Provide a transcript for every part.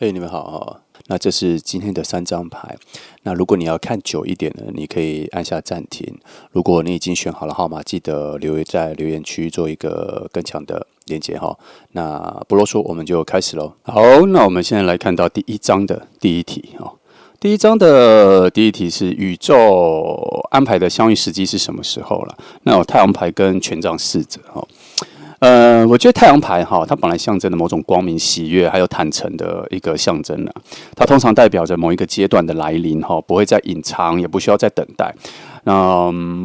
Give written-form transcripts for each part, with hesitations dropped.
嘿，你们好哈。那这是今天的3张牌。那如果你要看久一点呢，你可以按下暂停。如果你已经选好了号码，记得在留言区做一个更强的连接哈。那不啰嗦，我们就开始喽。好，那我们现在来看到第一章的第一题哈。第一章的第一题是宇宙安排的相遇时机是什么时候了？那有太阳牌跟权杖侍者哈。我觉得太阳牌哈，它本来象征的某种光明、喜悦，还有坦诚的一个象征啊。它通常代表着某一个阶段的来临哈，不会再隐藏，也不需要再等待。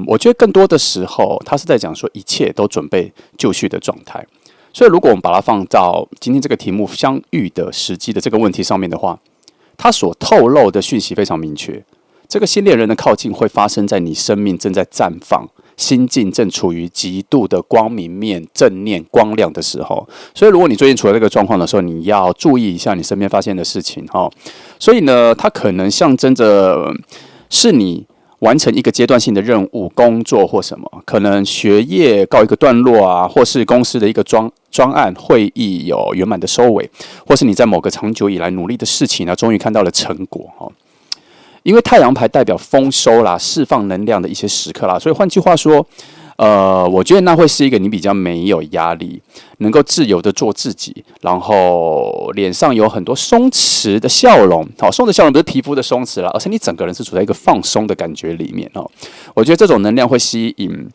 我觉得更多的时候，它是在讲说一切都准备就绪的状态。所以，如果我们把它放到今天这个题目相遇的时机的这个问题上面的话，它所透露的讯息非常明确。这个新恋人的靠近会发生在你生命正在绽放。心境正处于极度的光明面、正念、光亮的时候，所以如果你最近处在这个状况的时候，你要注意一下你身边发现的事情哈。所以呢，它可能象征着是你完成一个阶段性的任务、工作或什么，可能学业告一个段落啊，或是公司的一个专案会议有圆满的收尾，或是你在某个长久以来努力的事情呢，终于看到了成果哈。因为太阳牌代表丰收啦、释放能量的一些时刻啦，所以换句话说，我觉得那会是一个你比较没有压力，能够自由的做自己，然后脸上有很多松弛的笑容。好，松的笑容不是皮肤的松弛啦，而是你整个人是处在一个放松的感觉里面哦。我觉得这种能量会吸引。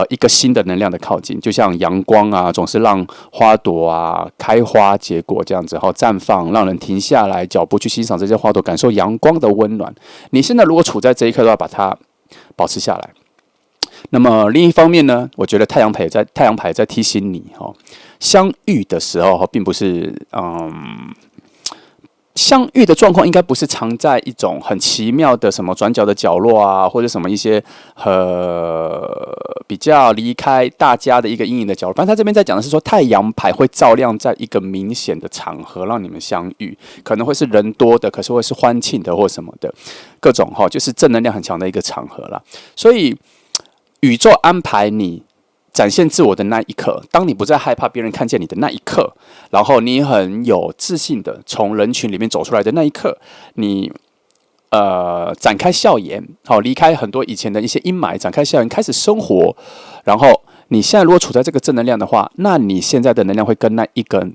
一个新的能量的靠近，就像阳光啊，总是让花朵啊开花结果这样子，然后绽放，让人停下来脚步去欣赏这些花朵，感受阳光的温暖。你现在如果处在这一刻，都要把它保持下来。那么另一方面呢，我觉得太阳牌在提醒你哈，相遇的时候并不是相遇的状况应该不是藏在一种很奇妙的什么转角的角落啊，或者什么一些比较离开大家的一个阴影的角落。反正他这边在讲的是说，太阳牌会照亮在一个明显的场合让你们相遇，可能会是人多的，可是会是欢庆的或什么的，各种就是正能量很强的一个场合啦。所以宇宙安排你展现自我的那一刻，当你不再害怕别人看见你的那一刻，然后你很有自信的从人群里面走出来的那一刻，你展开笑颜，离开很多以前的一些阴霾，展开笑颜，开始生活。然后你现在如果处在这个正能量的话，那你现在的能量会跟那一个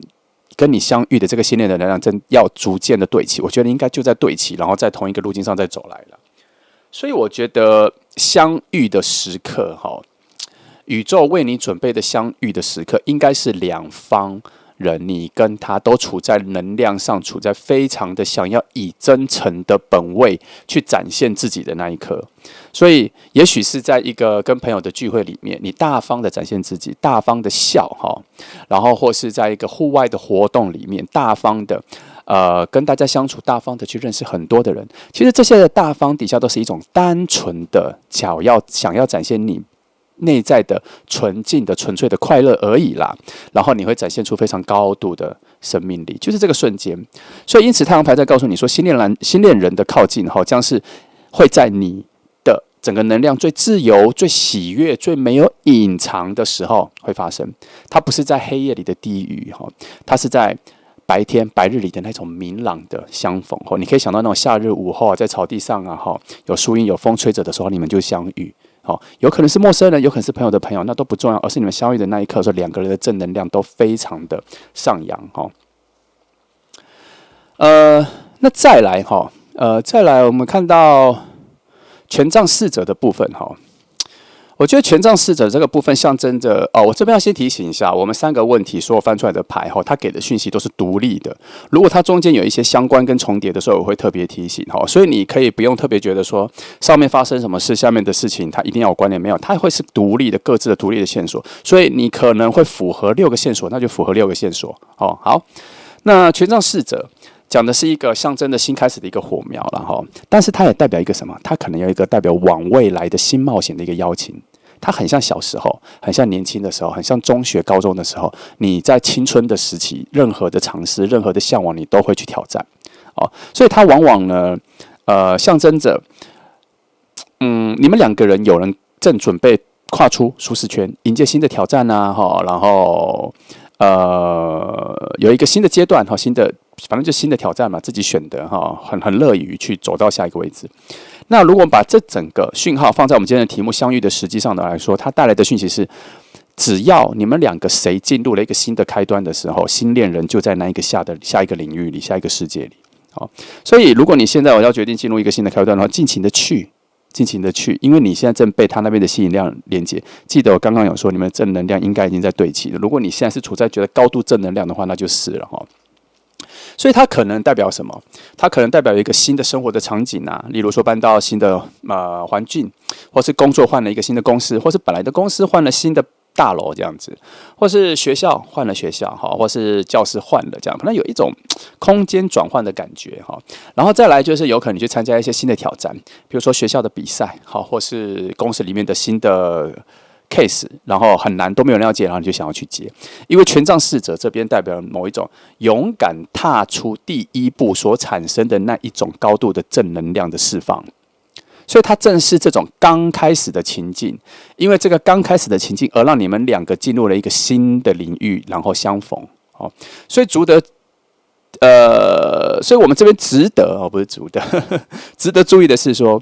跟你相遇的这个新恋的能量正要逐渐的对齐。我觉得应该就在对齐，然后在同一个路径上再走来了。所以我觉得相遇的时刻，宇宙为你准备的相遇的时刻，应该是两方人，你跟他都处在能量上，处在非常的想要以真诚的本位去展现自己的那一刻。所以，也许是在一个跟朋友的聚会里面，你大方的展现自己，大方的笑然后或是在一个户外的活动里面，大方的跟大家相处，大方的去认识很多的人。其实这些的大方底下都是一种单纯的想要展现你内在的纯净的纯粹的快乐而已啦，然后你会展现出非常高度的生命力，就是这个瞬间。所以因此太阳牌在告诉你说，新恋人的靠近将是会在你的整个能量最自由、最喜悦、最没有隐藏的时候会发生。它不是在黑夜里的低语它是在白日里的那种明朗的相逢你可以想到那种夏日午后在草地上有树荫有风吹着的时候，你们就相遇。有可能是陌生人，有可能是朋友的朋友，那都不重要，而是你们相遇的那一刻，说两个人的正能量都非常的上扬那再来我们看到权杖侍者的部分我觉得权杖侍者这个部分象征着我这边要先提醒一下，我们3个问题所有翻出来的牌它给的讯息都是独立的。如果它中间有一些相关跟重叠的时候，我会特别提醒所以你可以不用特别觉得说上面发生什么事，下面的事情它一定要有关联，没有，它会是独立的，各自的独立的线索。所以你可能会符合6个线索，那就符合6个线索好，那权杖侍者讲的是一个象征的新开始的一个火苗了但是它也代表一个什么？它可能有一个代表往未来的新冒险的一个邀请。它很像小时候，很像年轻的时候，很像中学、高中的时候，你在青春的时期，任何的尝试、任何的向往，你都会去挑战所以它往往呢，象征着，你们2个人有人正准备跨出舒适圈，迎接新的挑战然后有一个新的阶段哈，反正就新的挑战嘛，自己选的哈，很乐于去走到下一个位置。那如果我们把这整个讯号放在我们今天的题目相遇的实际上的来说，它带来的讯息是，只要你们两个谁进入了一个新的开端的时候，新恋人就在那一个下一个领域里，下一个世界里。好，所以如果你现在要决定进入一个新的开端的话，尽情的去，因为你现在正被他那边的吸引量连接。记得我刚刚有说，你们的正能量应该已经在对齐了。如果你现在是处在觉得高度正能量的话，那就是了哈。所以它可能代表什么？它可能代表一个新的生活的场景啊，例如说搬到新的环境，或是工作换了一个新的公司，或是本来的公司换了新的大楼这样子，或是学校换了学校哈，或是教室换了这样，可能有一种空间转换的感觉哈。然后再来就是有可能你去参加一些新的挑战，比如说学校的比赛好，或是公司里面的新的case， 然后很难都没有人要接，然后你就想要去接，因为权杖侍者这边代表某一种勇敢踏出第一步所产生的那一种高度的正能量的释放，所以它正是这种刚开始的情境，因为这个刚开始的情境而让你们两个进入了一个新的领域，然后相逢。所以所以我们这边值得不是值得，值得注意的是说，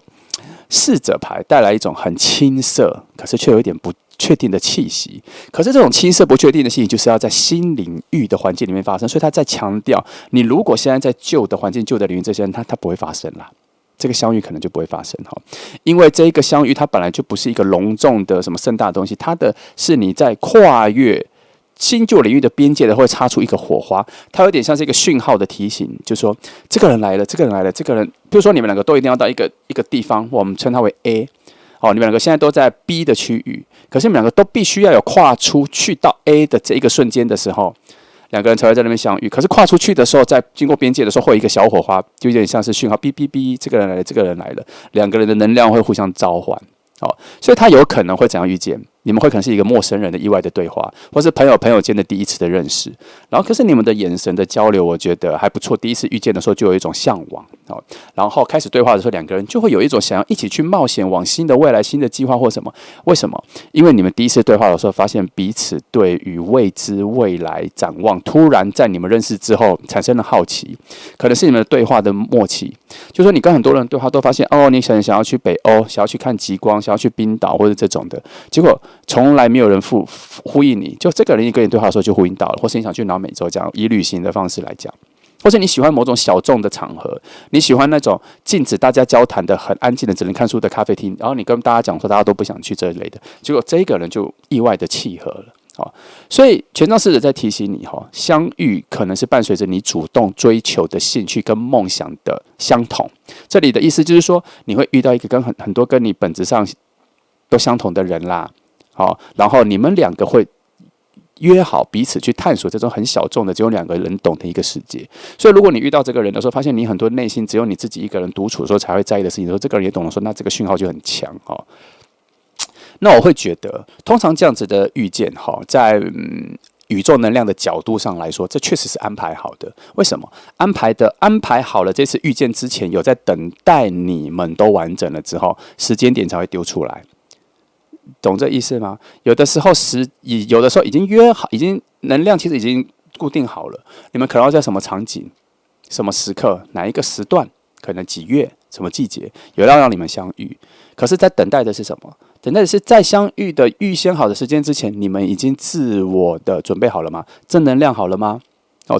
侍者牌带来一种很青涩，可是却有一点不确定的气息。可是这种青涩不确定的气息，就是要在新领域的环境里面发生。所以他在强调，你如果现在在旧的环境、旧的领域，这些人他不会发生啦。这个相遇可能就不会发生哈，因为这一个相遇它本来就不是一个隆重的什么盛大的东西，它的是你在跨越新旧领域的边界的会擦出一个火花，它有点像是一个讯号的提醒，就是说这个人来了，这个人来了，这个人，比如说你们两个都一定要到一个地方，我们称它为 A， 你们两个现在都在 B 的区域，可是你们两个都必须要有跨出去到 A 的这一个瞬间的时候，两个人才会在那边相遇。可是跨出去的时候，在经过边界的时候，会有一个小火花，就有点像是讯号，哔哔哔，这个人来了，这个人来了，两个人的能量会互相召唤。所以他有可能会怎样遇见？你们会可能是一个陌生人的意外的对话，或是朋友间的第一次的认识。然后，可是你们的眼神的交流，我觉得还不错。第一次遇见的时候，就有一种向往。然后开始对话的时候，两个人就会有一种想要一起去冒险，往新的未来、新的计划或什么。为什么？因为你们第一次对话的时候，发现彼此对于未知未来展望，突然在你们认识之后产生了好奇，可能是你们的对话的默契。就说你跟很多人对话都发现，你想要去北欧，想要去看极光，想要去冰岛或者这种的，结果从来没有人呼应你，就这个人一跟你对话的时候就呼应到了，或是你想去南美洲，这样以旅行的方式来讲。或者你喜欢某种小众的场合，你喜欢那种禁止大家交谈的很安静的只能看书的咖啡厅，然后你跟大家讲说大家都不想去这一类的，结果这一个人就意外的契合了。所以权杖侍者在提醒你，相遇可能是伴随着你主动追求的兴趣跟梦想的相同。这里的意思就是说，你会遇到一个跟很多跟你本质上都相同的人啦。然后你们两个会约好彼此去探索这种很小众的只有两个人懂的一个世界。所以如果你遇到这个人的时候，发现你很多内心只有你自己一个人独处的时候才会在意的事情的时候，这个人也懂得说，那这个讯号就很强。那我会觉得通常这样子的遇见在宇宙能量的角度上来说，这确实是安排好的。为什么？安排好了，这次遇见之前有在等待你们都完整了之后，时间点才会丢出来。懂这意思吗？有的时候已经约好，已经能量其实已经固定好了，你们可能要在什么场景、什么时刻、哪一个时段，可能几月、什么季节，有要让你们相遇。可是，在等待的是什么？等待的是在相遇的预先好的时间之前，你们已经自我的准备好了吗？正能量好了吗？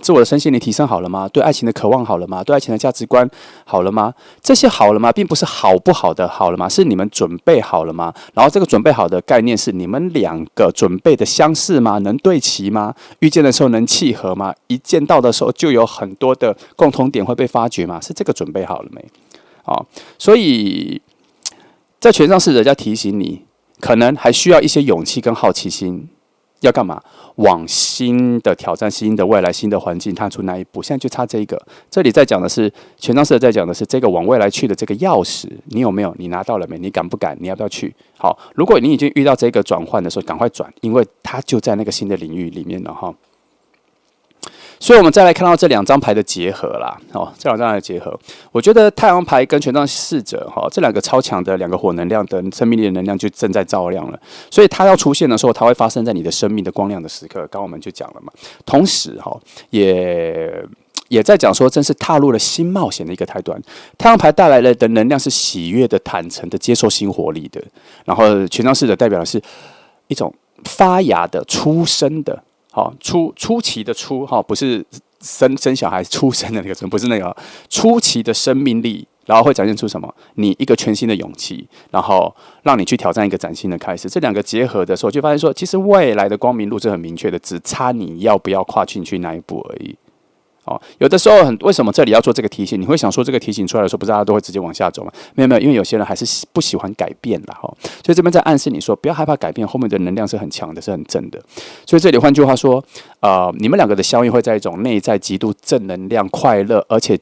自我的身心灵提升好了吗？对爱情的渴望好了吗？对爱情的价值观好了吗？这些好了吗？并不是好不好的好了吗？是你们准备好了吗？然后这个准备好的概念是你们两个准备的相似吗？能对齐吗？遇见的时候能契合吗？一见到的时候就有很多的共同点会被发掘吗？是这个准备好了没？所以在权杖侍者在提醒你，可能还需要一些勇气跟好奇心。要干嘛？往新的挑战、新的未来、新的环境踏出那一步。现在就差这一个。这里在讲的是权杖侍者在讲的是这个往未来去的这个钥匙，你有没有？你拿到了没？你敢不敢？你要不要去？好，如果你已经遇到这个转换的时候，赶快转，因为它就在那个新的领域里面了哈。所以我们再来看到这2张牌的结合啦，这2张牌的结合，我觉得太阳牌跟权杖侍者，这2个超强的2个火能量的生命力的能量就正在照亮了，所以它要出现的时候，它会发生在你的生命的光亮的时刻。刚刚我们就讲了嘛，同时也在讲说，正是踏入了新冒险的一个开端。太阳牌带来的能量是喜悦的、坦诚的、接受新活力的，然后权杖侍者代表的是一种发芽的、出生的。初期的初，不是生小孩出生的那个生，不是那个初期的生命力，然后会展现出什么？你一个全新的勇气，然后让你去挑战一个崭新的开始。这2个结合的时候，就发现说，其实未来的光明路是很明确的，只差你要不要跨进去那一步而已。有的时候为什么这里要做这个提醒？你会想说，这个提醒出来的时候，不是大家都会直接往下走吗？没有，因为有些人还是不喜欢改变啦，所以这边在暗示你说，不要害怕改变，后面的能量是很强的，是很正的。所以这里换句话说，你们2个的相遇会在一种内在极度正能量、快乐，而且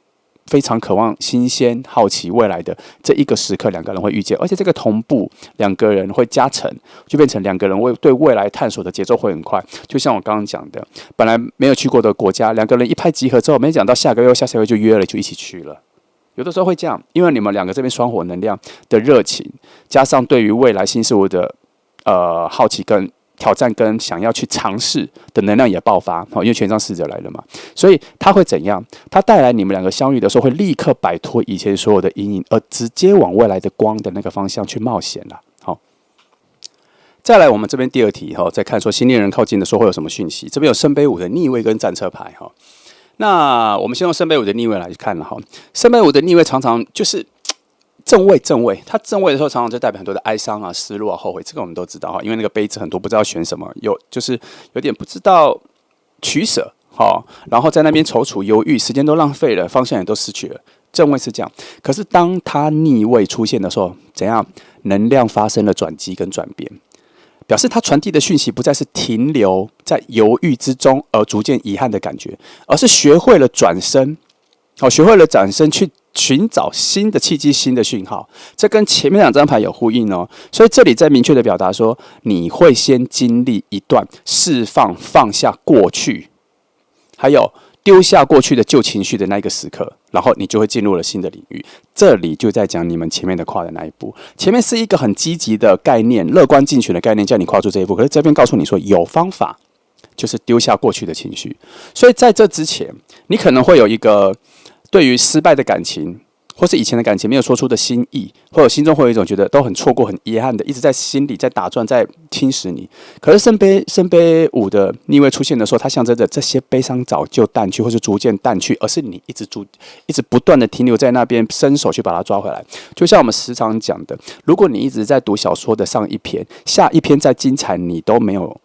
非常渴望新鲜、好奇未来的这一个时刻，2个人会遇见，而且这个同步，2个人会加成，就变成2个人对未来探索的节奏会很快。就像我刚刚讲的，本来没有去过的国家，2个人一拍即合之后，没讲到下个月、下个月就约了，就一起去了。有的时候会这样，因为你们2个这边双火能量的热情，加上对于未来新事物的好奇跟挑战跟想要去尝试的能量也爆发，因为权杖侍者来了嘛，所以他会怎样？他带来你们2个相遇的时候，会立刻摆脱以前所有的阴影，而直接往未来的光的那个方向去冒险了。好，再来我们这边第2题再看说新恋人靠近的时候会有什么讯息？这边有圣杯5的逆位跟战车牌哈。那我们先用圣杯5的逆位来看了哈。圣杯5的逆位常常就是正位，它正位的时候常常就代表很多的哀伤啊、失落啊、后悔，这个我们都知道哈，因为那个杯子很多不知道选什么，就是有点不知道取舍然后在那边踌躇犹豫，时间都浪费了，方向也都失去了。正位是这样，可是当它逆位出现的时候，怎样？能量发生了转机跟转变，表示它传递的讯息不再是停留在犹豫之中而逐渐遗憾的感觉，而是学会了转身，学会了转身去寻找新的契机、新的讯号，这跟前面2张牌有呼应哦。所以这里在明确的表达说，你会先经历一段释放、放下过去，还有丢下过去的旧情绪的那个时刻，然后你就会进入了新的领域。这里就在讲你们前面的跨的那一步，前面是一个很积极的概念、乐观进取的概念，叫你跨出这一步。可是这边告诉你说有方法，就是丢下过去的情绪。所以在这之前，你可能会有一个对于失败的感情，或是以前的感情没有说出的心意，或者心中会有一种觉得都很错过、很遗憾的，一直在心里在打转、在侵蚀你。可是圣杯5的逆位出现的时候，它象征着这些悲伤早就淡去，或是逐渐淡去，而是你一直不断的停留在那边，伸手去把它抓回来。就像我们时常讲的，如果你一直在读小说的上一篇，下一篇再精彩，你都没有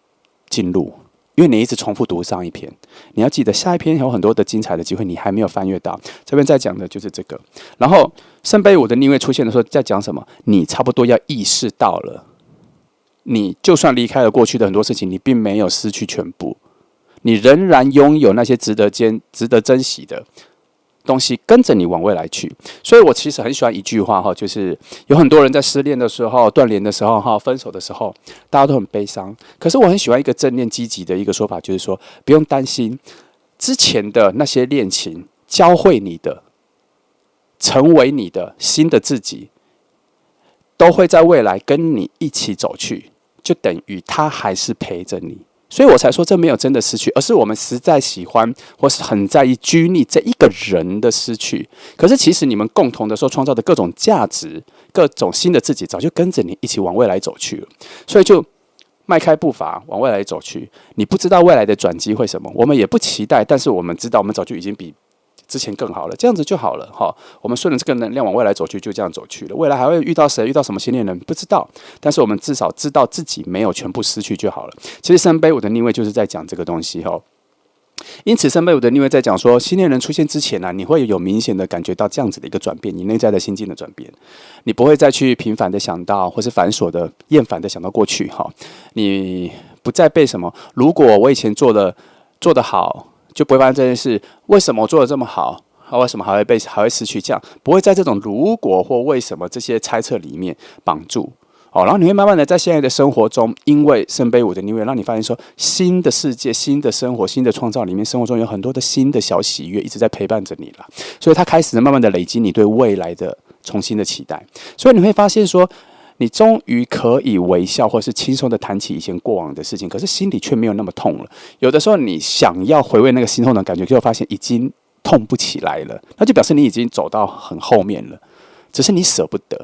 进入。因为你一直重复读上一篇，你要记得下一篇有很多的精彩的机会，你还没有翻阅到。这边在讲的就是这个。然后圣杯5的逆位出现的时候，在讲什么？你差不多要意识到了，你就算离开了过去的很多事情，你并没有失去全部，你仍然拥有那些值得珍惜的东西跟着你往未来去。所以我其实很喜欢一句话，就是有很多人在失恋的时候、断联的时候、分手的时候，大家都很悲伤。可是我很喜欢一个正念积极的一个说法，就是说不用担心之前的那些恋情教会你的，成为你的新的自己，都会在未来跟你一起走去，就等于他还是陪着你。所以我才说这没有真的失去，而是我们实在喜欢或是很在意拘泥这一个人的失去。可是其实你们共同的所创造的各种价值、各种新的自己，早就跟着你一起往未来走去了。所以就迈开步伐往未来走去。你不知道未来的转机会什么，我们也不期待，但是我们知道我们早就已经比之前更好了，这样子就好了哈。我们顺着这个能量往未来走去，就这样走去了。未来还会遇到谁，遇到什么新恋人，不知道。但是我们至少知道自己没有全部失去就好了。其实圣杯5的逆位就是在讲这个东西哈。因此，圣杯5的逆位在讲说，新恋人出现之前呢，你会有明显的感觉到这样子的一个转变，你内在的心境的转变。你不会再去频繁的想到，或是繁琐的、厌烦的想到过去哈。你不再被什么，如果我以前做的好。就不会发生这件事。为什么我做的这么好？为什么还会失去？这样不会在这种如果或为什么这些猜测里面绑住。然后你会慢慢的在现在的生活中，因为圣杯五的逆位，让你发现说，新的世界、新的生活、新的创造里面，生活中有很多的新的小喜悦一直在陪伴着你了。所以它开始慢慢的累积你对未来的重新的期待。所以你会发现说，你终于可以微笑或是轻松的谈起以前过往的事情，可是心里却没有那么痛了。有的时候你想要回味那个心痛的感觉，结果发现已经痛不起来了，那就表示你已经走到很后面了。只是你舍不得，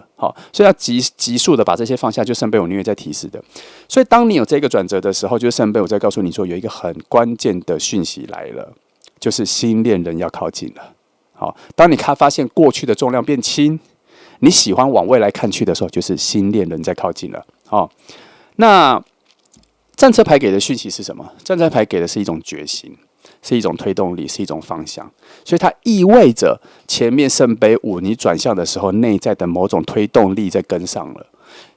所以要急速的把这些放下，就圣杯五逆位在提示的。所以当你有这个转折的时候，就是圣杯五在告诉你说，有一个很关键的讯息来了，就是新恋人要靠近了。当你发现过去的重量变轻，你喜欢往未来看去的时候，就是新恋人在靠近了。那战车牌给的讯息是什么？战车牌给的是一种决心，是一种推动力，是一种方向，所以它意味着前面圣杯五你转向的时候，内在的某种推动力在跟上了。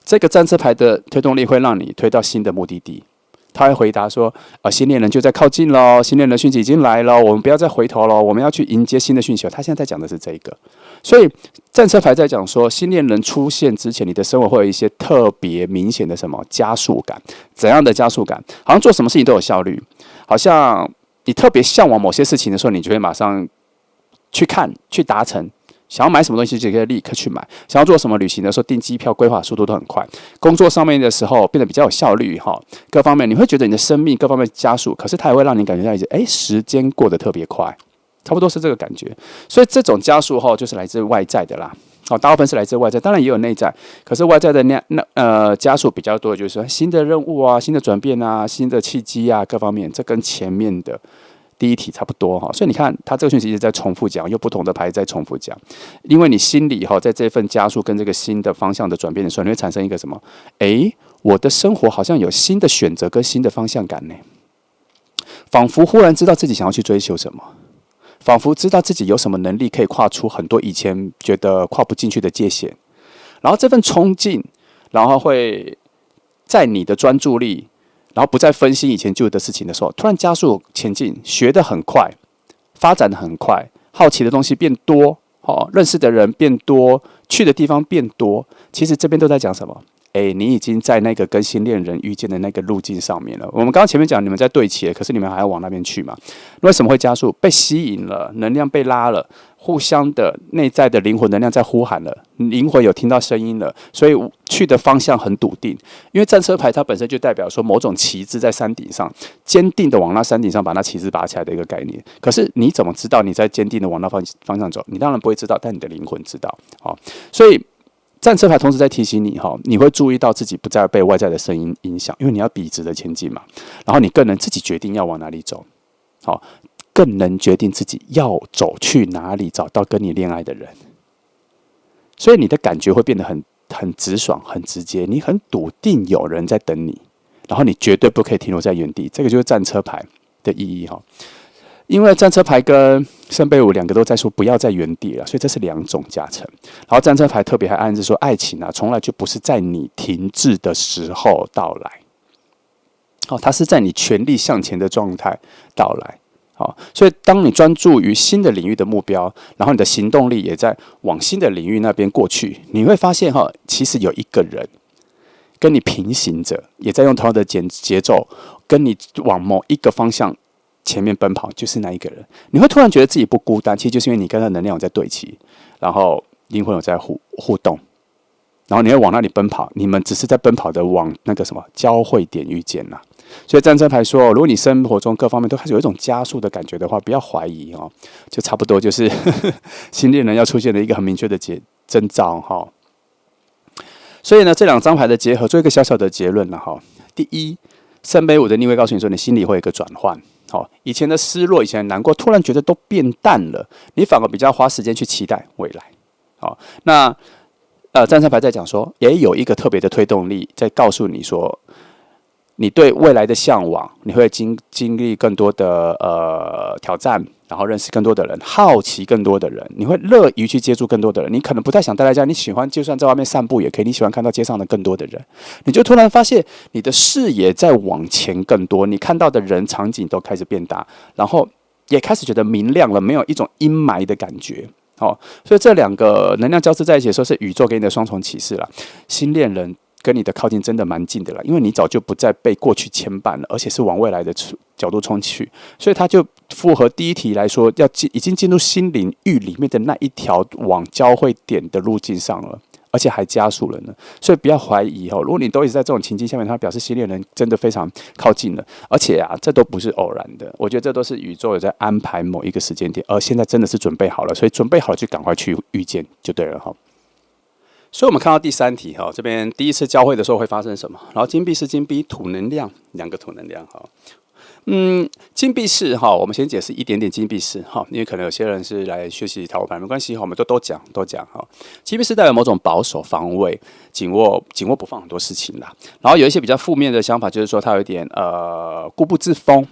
这个战车牌的推动力会让你推到新的目的地。他会回答说：新恋人就在靠近咯，新恋人的讯息已经来了，我们不要再回头了，我们要去迎接新的讯息。他现在在讲的是这个，所以战车牌在讲说，新恋人出现之前，你的生活会有一些特别明显的什么加速感？怎样的加速感？好像做什么事情都有效率，好像你特别向往某些事情的时候，你就会马上去看、去达成。想要买什么东西就可以立刻去买，想要做什么旅行的时候订机票规划速度都很快，工作上面的时候变得比较有效率各方面你会觉得你的生命各方面加速，可是它也会让你感觉到时间过得特别快，差不多是这个感觉。所以这种加速就是来自外在的啦，大部分是来自外在，当然也有内在，可是外在的加速比较多的就是说新的任务啊、新的转变啊、新的契机啊各方面，这跟前面的第一题差不多所以你看，它这个讯息一直在重复讲，用不同的牌在重复讲，因为你心里在这份加速跟这个新的方向的转变的时候，你会产生一个什么？我的生活好像有新的选择跟新的方向感呢，仿佛忽然知道自己想要去追求什么，仿佛知道自己有什么能力可以跨出很多以前觉得跨不进去的界限，然后这份冲劲，然后会在你的专注力。然后不再分析以前旧的事情的时候，突然加速前进，学得很快，发展得很快，好奇的东西变多，认识的人变多，去的地方变多。其实这边都在讲什么？你已经在那个跟新恋人遇见的那个路径上面了。我们刚刚前面讲你们在对齐了，可是你们还要往那边去嘛？为什么会加速？被吸引了，能量被拉了，互相的内在的灵魂能量在呼喊了，灵魂有听到声音了，所以去的方向很笃定。因为战车牌它本身就代表说某种旗帜在山顶上，坚定的往那山顶上把那旗帜拔起来的一个概念。可是你怎么知道你在坚定的往那方向走？你当然不会知道，但你的灵魂知道。所以战车牌同时在提醒你你会注意到自己不再被外在的声音影响，因为你要笔直的前进嘛，然后你更能自己决定要往哪里走，更能决定自己要走去哪里，找到跟你恋爱的人。所以你的感觉会变得很直爽、很直接，你很笃定有人在等你，然后你绝对不可以停留在原地。这个就是战车牌的意义因为战车牌跟圣杯五两个都在说不要在原地了，所以这是两种加成。然后战车牌特别还暗示说，爱情从来就不是在你停滞的时候到来，它是在你全力向前的状态到来。所以当你专注于新的领域的目标，然后你的行动力也在往新的领域那边过去，你会发现其实有一个人跟你平行着，也在用同样的节奏跟你往某一个方向前面奔跑，就是那一个人。你会突然觉得自己不孤单，其实就是因为你跟他的能量有在对齐，然后灵魂有在互动，然后你会往那里奔跑，你们只是在奔跑的往那个什么交汇点遇见啦。所以战车牌说，如果你生活中各方面都开始有一种加速的感觉的话，不要怀疑就差不多就是新恋人要出现的一个很明确的征兆所以呢，这两张牌的结合，做一个小小的结论了第一，圣杯五的逆位告诉你说，你心里会有一个转换。以前的失落，以前的难过，突然觉得都变淡了，你反而比较花时间去期待未来。那战车牌在讲说，也有一个特别的推动力在告诉你说，你对未来的向往，你会经历更多的挑战，然后认识更多的人，好奇更多的人，你会乐于去接触更多的人。你可能不太想待在家，你喜欢就算在外面散步也可以，你喜欢看到街上的更多的人，你就突然发现你的视野在往前更多，你看到的人场景都开始变大，然后也开始觉得明亮了，没有一种阴霾的感觉。所以这两个能量交织在一起的时候，是宇宙给你的双重启示啦。新恋人跟你的靠近真的蛮近的了，因为你早就不再被过去牵绊了，而且是往未来的角度冲去，所以它就符合第一题来说，已经进入新领域里面的那一条往交汇点的路径上了。而且还加速了呢，所以不要怀疑如果你都一直在这种情境下面，它表示新恋人真的非常靠近了。而且这都不是偶然的，我觉得这都是宇宙有在安排某一个时间点，而现在真的是准备好了，所以准备好了就赶快去遇见就对了所以我们看到第三题这边第一次交汇的时候会发生什么？然后金币是金币土能量，两个土能量金币式我们先解释一点点金币式因为可能有些人是来学习塔罗牌，没关系我们都讲金币式代表某种保守、防卫、紧握不放很多事情啦。然后有一些比较负面的想法，就是说他有一点固步自封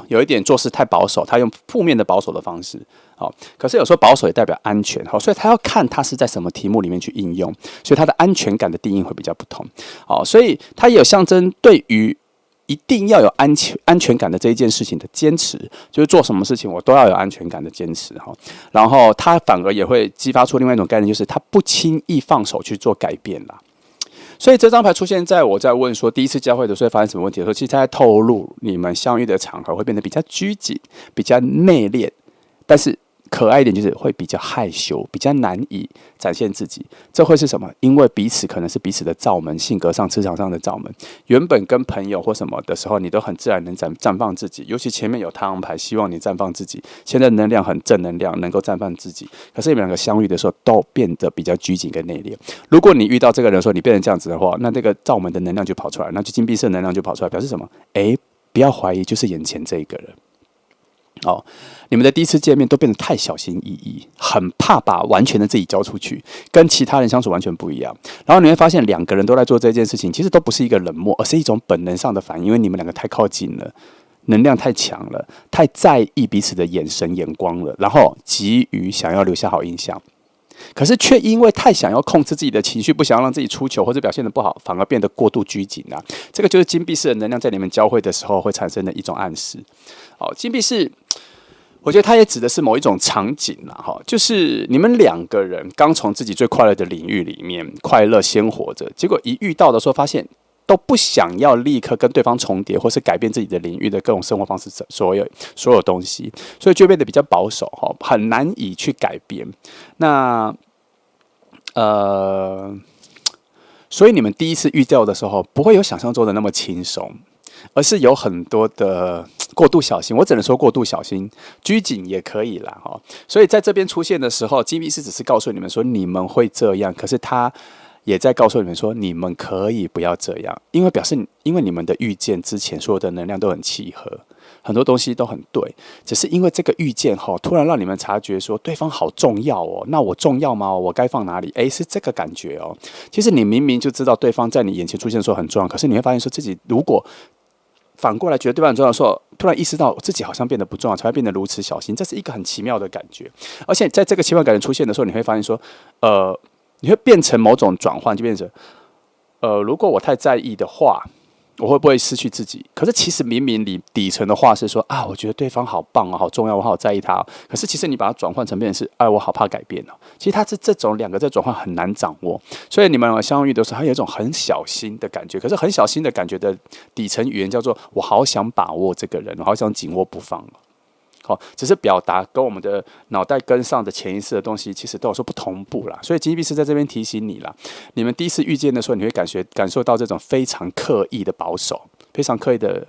有一点做事太保守，他用负面的保守的方式可是有时候保守也代表安全所以他要看他是在什么题目里面去应用，所以他的安全感的定义会比较不同所以他也有象征对于一定要有安全感的这一件事情的坚持，就是做什么事情我都要有安全感的坚持然后他反而也会激发出另外一种概念，就是他不轻易放手去做改变啦。所以这张牌出现在我在问说第一次交汇的时候会发生什么问题的时候，其实他在透露你们相遇的场合会变得比较拘谨、比较内敛，但是可爱一点就是会比较害羞，比较难以展现自己。这会是什么？因为彼此可能是彼此的罩门，性格上、磁场上的罩门。原本跟朋友或什么的时候，你都很自然能绽放自己，尤其前面有太阳牌，希望你绽放自己。现在能量很正能量，能够绽放自己。可是你们两个相遇的时候，都变得比较拘谨跟内敛。如果你遇到这个人说你变成这样子的话，那这个罩门的能量就跑出来，那就金币色能量就跑出来，表示什么？不要怀疑，就是眼前这一个人。你们的第一次见面都变得太小心翼翼，很怕把完全的自己交出去，跟其他人相处完全不一样。然后你会发现，两个人都在做这件事情，其实都不是一个冷漠，而是一种本能上的反应，因为你们两个太靠近了，能量太强了，太在意彼此的眼神眼光了，然后急于想要留下好印象。可是却因为太想要控制自己的情绪，不想要让自己出糗或者表现得不好，反而变得过度拘谨这个就是金币式的能量在你们交汇的时候会产生的一种暗示。金币式我觉得它也指的是某一种场景就是你们两个人刚从自己最快乐的领域里面快乐鲜活着，结果一遇到的时候发现都不想要立刻跟对方重叠，或是改变自己的领域的各种生活方式，所有东西，所以就变得比较保守很难以去改变。那所以你们第一次遇到的时候，不会有想象中的那么轻松，而是有很多的过度小心。我只能说过度小心，拘谨也可以啦所以在这边出现的时候，金币是只是告诉你们说你们会这样，可是他也在告诉你们说你们可以不要这样，因为你们的遇见之前所有的能量都很契合，很多东西都很对，只是因为这个遇见突然让你们察觉说对方好重要那我重要吗？我该放哪里？是这个感觉其实你明明就知道对方在你眼前出现的时候很重要，可是你会发现说自己如果反过来觉得对方很重要的时候，突然意识到自己好像变得不重要，才会变得如此小心，这是一个很奇妙的感觉。而且在这个奇妙感觉出现的时候，你会发现说你会变成某种转换，就变成如果我太在意的话，我会不会失去自己？可是其实明明底层的话是说我觉得对方好棒好重要，我好在意他可是其实你把它转换成变成是我好怕改变其实它是这种两个在转换很难掌握，所以你们相遇的时候，它有一种很小心的感觉。可是很小心的感觉的底层语言叫做我好想把握这个人，我好想紧握不放只是表达跟我们的脑袋跟上的潜意识的东西，其实都有说不同步啦。所以金币是在这边提醒你啦，你们第一次遇见的时候，你会感受到这种非常刻意的保守，非常刻意的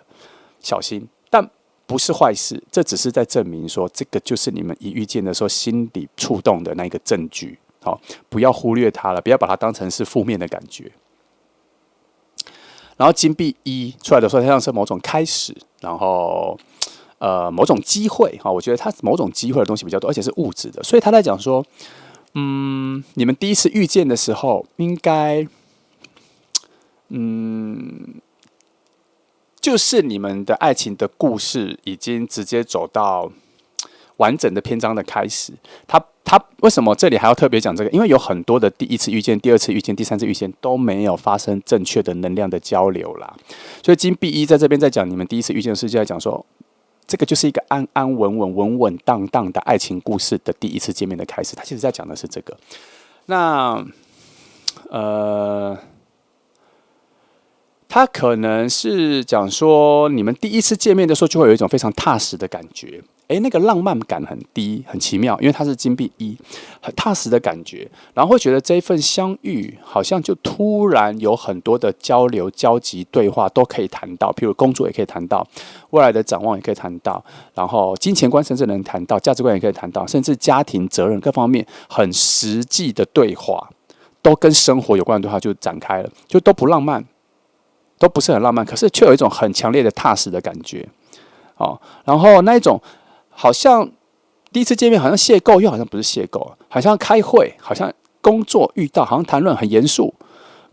小心，但不是坏事。这只是在证明说，这个就是你们一遇见的时候心理触动的那个证据。不要忽略它了，不要把它当成是负面的感觉。然后金币一出来的时候，它像是某种开始，然后某种机会我觉得它某种机会的东西比较多，而且是物质的，所以他在讲说，你们第一次遇见的时候，应该，就是你们的爱情的故事已经直接走到完整的篇章的开始。他为什么这里还要特别讲这个？因为有很多的第一次遇见、第二次遇见、第三次遇见都没有发生正确的能量的交流啦。所以金币一在这边在讲你们第一次遇见的事，就在讲说。这个就是一个安安稳稳、稳稳当当的爱情故事的第一次见面的开始。他其实在讲的是这个。那他可能是讲说，你们第一次见面的时候，就会有一种非常踏实的感觉。那个浪漫感很低，很奇妙，因为它是金币一，很踏实的感觉，然后会觉得这一份相遇好像就突然有很多的交流、交集、对话都可以谈到，譬如工作也可以谈到，未来的展望也可以谈到，然后金钱观甚至能谈到，价值观也可以谈到，甚至家庭责任各方面很实际的对话，都跟生活有关的对话就展开了，就都不浪漫，都不是很浪漫，可是却有一种很强烈的踏实的感觉。然后那一种好像第一次见面，好像邂逅，又好像不是邂逅，好像开会，好像工作遇到，好像谈论很严肃，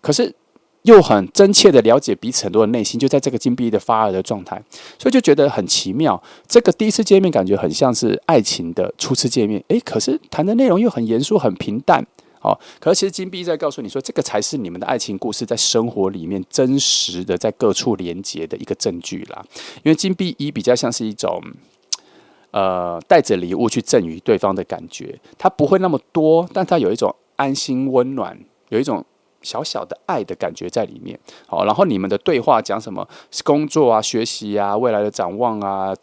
可是又很真切的了解彼此很多的内心，就在这个金币的发芽的状态，所以就觉得很奇妙。这个第一次见面感觉很像是爱情的初次见面，可是谈的内容又很严肃、很平淡。可是其实金币在告诉你说，这个才是你们的爱情故事在生活里面真实的在各处连结的一个证据啦。因为金币一比较像是一种带着礼物去赠予对方的感觉，它不会那么多，但它有一种安心温暖，有一种小小的爱的感觉在里面。然后你们的对话讲什么工作啊、学习啊、未来的展望啊、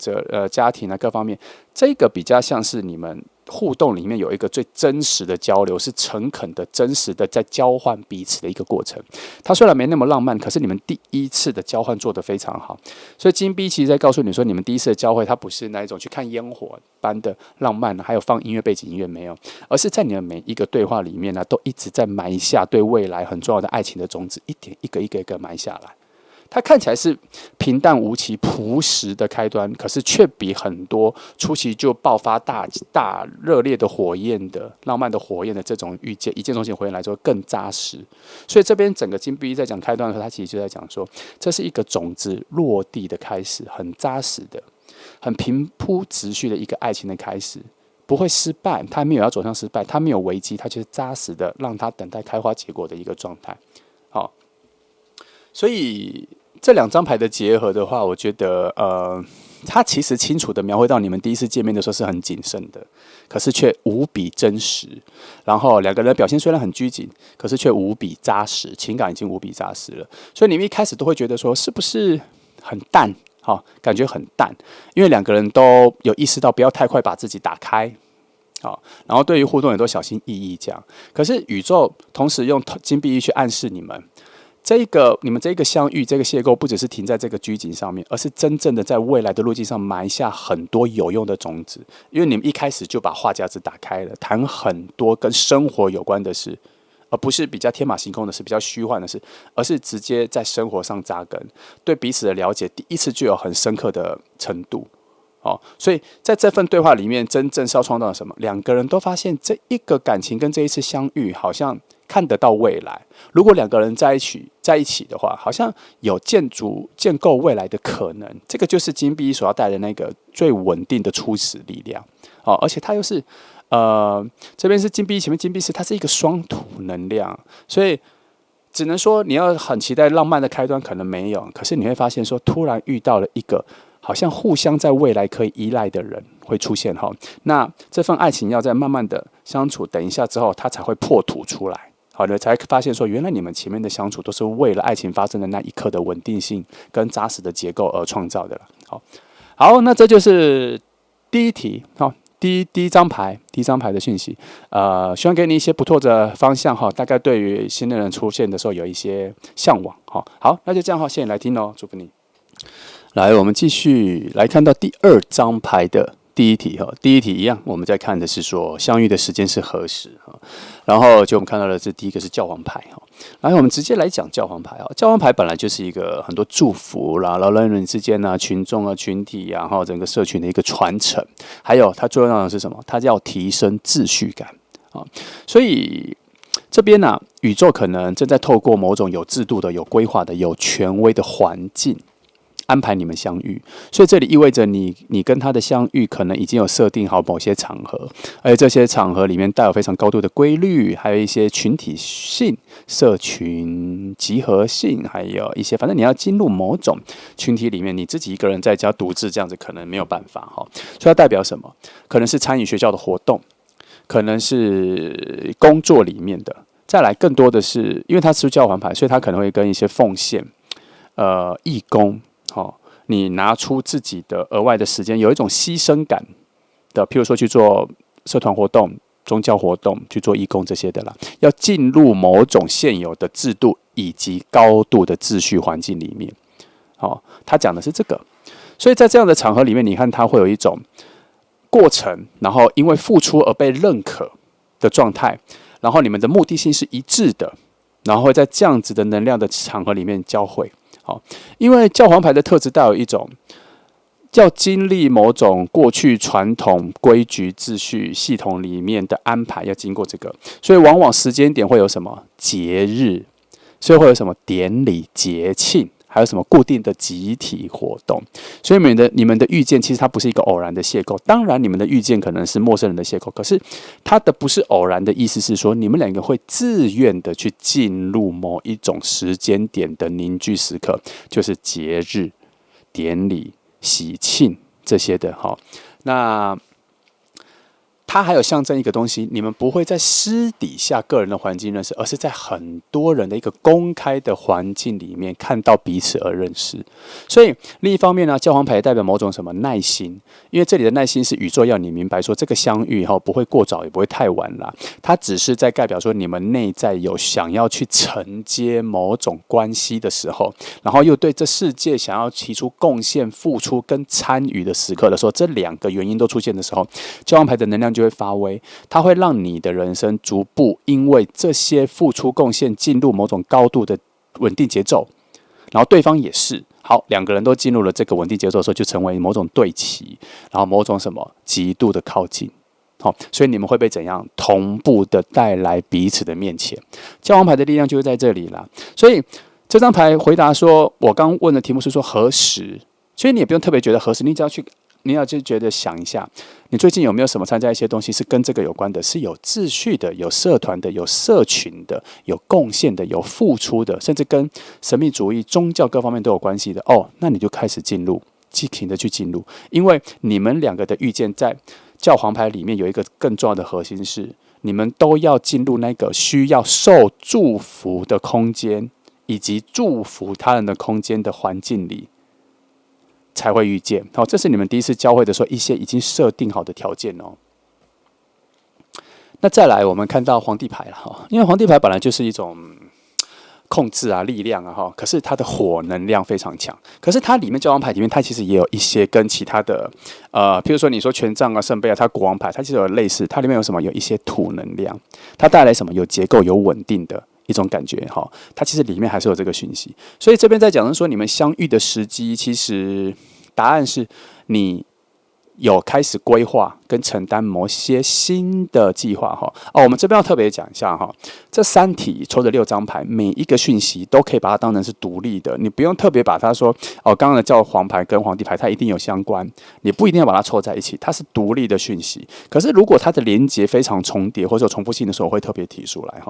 家庭啊各方面，这个比较像是你们互动里面有一个最真实的交流，是诚恳的、真实的在交换彼此的一个过程。它虽然没那么浪漫，可是你们第一次的交换做得非常好。所以金币其实在告诉你说，你们第一次的交汇，它不是那一种去看烟火般的浪漫，还有放音乐背景音乐没有，而是在你的每一个对话里面呢，都一直在埋下对未来很重要的爱情的种子，一点一个一个一个埋下来。它看起来是平淡无奇、朴实的开端，可是却比很多初期就爆发大热烈的火焰的浪漫的火焰的这种一见钟情火焰来说更扎实。所以这边整个金币在讲开端的时候，他其实就在讲说，这是一个种子落地的开始，很扎实的、很平铺直叙的一个爱情的开始。不会失败，他没有要走向失败，他没有危机，他就是扎实的让他等待开花结果的一个状态。所以这两张牌的结合的话，我觉得它其实清楚的描绘到你们第一次见面的时候是很谨慎的，可是却无比真实。然后两个人表现虽然很拘谨，可是却无比扎实，情感已经无比扎实了。所以你们一开始都会觉得说，是不是很淡？感觉很淡，因为两个人都有意识到不要太快把自己打开。然后对于互动也都小心翼翼这样。可是宇宙同时用金币一去暗示你们。你们这一个相遇，这个邂逅，不只是停在这个拘谨上面，而是真正的在未来的路径上埋下很多有用的种子。因为你们一开始就把话匣子打开了，谈很多跟生活有关的事，而不是比较天马行空的事、比较虚幻的事，而是直接在生活上扎根，对彼此的了解，第一次就有很深刻的程度。所以在这份对话里面，真正是要创造什么？两个人都发现这一个感情跟这一次相遇，好像看得到未来。如果两个人在一起的话，好像有建构未来的可能。这个就是金币所要带的那个最稳定的初始力量。而且它又是这边是金币，前面金币是它是一个双土能量，所以只能说你要很期待浪漫的开端，可能没有。可是你会发现说，突然遇到了一个好像互相在未来可以依赖的人会出现哈，那这份爱情要在慢慢的相处，等一下之后，它才会破土出来。好的，才发现说，原来你们前面的相处都是为了爱情发生的那一刻的稳定性跟扎实的结构而创造的了。好，那这就是第一题。第一张牌的讯息，希望给你一些不错的方向哈，大概对于新的人出现的时候有一些向往哈。好，那就这样哈，谢谢你来听哦，祝福你。来，我们继续来看到第二张牌的第一题哈。第一题一样，我们在看的是说相遇的时间是何时哈。然后就我们看到的是第一个是教皇牌哈。然后我们直接来讲教皇牌啊。教皇牌本来就是一个很多祝福啦，然后人与人之间啊、群众啊、群体啊，然后整个社群的一个传承。还有它最重要的是什么？它要提升秩序感啊。所以这边呢，宇宙可能正在透过某种有制度的、有规划的、有权威的环境。安排你们相遇，所以这里意味着你跟他的相遇可能已经有设定好某些场合，而且这些场合里面带有非常高度的规律，还有一些群体性、社群集合性，还有一些反正你要进入某种群体里面，你自己一个人在家独自这样子可能没有办法哈。所以它代表什么？可能是参与学校的活动，可能是工作里面的，再来更多的是因为它是教皇牌，所以它可能会跟一些奉献。义工，你拿出自己的额外的时间，有一种牺牲感的，譬如说去做社团活动、宗教活动，去做义工这些的啦，要进入某种现有的制度以及高度的秩序环境里面。他讲的是这个，所以在这样的场合里面，你看他会有一种过程，然后因为付出而被认可的状态，然后你们的目的性是一致的，然后会在这样子的能量的场合里面交汇。因为教皇牌的特质带有一种要经历某种过去传统规矩秩序系统里面的安排，要经过这个，所以往往时间点会有什么节日，所以会有什么典礼节庆，还有什么固定的集体活动，所以你们的遇见其实它不是一个偶然的邂逅。当然，你们的遇见可能是陌生人的邂逅，可是它的不是偶然的意思是说，你们两个会自愿的去进入某一种时间点的凝聚时刻，就是节日、典礼、喜庆这些的。那它还有象征一个东西，你们不会在私底下个人的环境认识，而是在很多人的一个公开的环境里面看到彼此而认识。所以另一方面呢，教皇牌代表某种什么耐心，因为这里的耐心是宇宙要你明白说，这个相遇不会过早，也不会太晚啦。它只是在代表说，你们内在有想要去承接某种关系的时候，然后又对这世界想要提出贡献、付出跟参与的时刻的时候，这两个原因都出现的时候，教皇牌的能量就会发威，它会让你的人生逐步因为这些付出贡献进入某种高度的稳定节奏，然后对方也是好，两个人都进入了这个稳定节奏的时候，就成为某种对齐，然后某种什么极度的靠近。所以你们会被怎样同步的带来彼此的面前？教皇牌的力量就会在这里啦。所以这张牌回答说，我刚问的题目是说何时，所以你也不用特别觉得何时，你要就觉得想一下，你最近有没有什么参加一些东西是跟这个有关的，是有秩序的、有社团的、有社群的、有贡献的、有付出的，甚至跟神秘主义、宗教各方面都有关系的那你就开始进入，积极的去进入，因为你们两个的遇见在教皇牌里面有一个更重要的核心是，你们都要进入那个需要受祝福的空间，以及祝福他人的空间的环境里。才会遇见，这是你们第一次交汇的时候一些已经设定好的条件哦。那再来，我们看到皇帝牌了因为皇帝牌本来就是一种控制啊、力量啊可是它的火能量非常强。可是它里面教皇牌里面，它其实也有一些跟其他的譬如说你说权杖啊、圣杯啊，它国王牌它其实有类似，它里面有什么？有一些土能量，它带来什么？有结构、有稳定的一种感觉它其实里面还是有这个讯息。所以这边在讲的说，你们相遇的时机，其实答案是你有开始规划跟承担某些新的计划我们这边要特别讲一下这三题抽的6张牌，每一个讯息都可以把它当成是独立的，你不用特别把它说刚刚的教皇牌跟皇帝牌它一定有相关，你不一定要把它凑在一起，它是独立的讯息。可是如果它的连结非常重叠或者有重复性的时候，我会特别提出来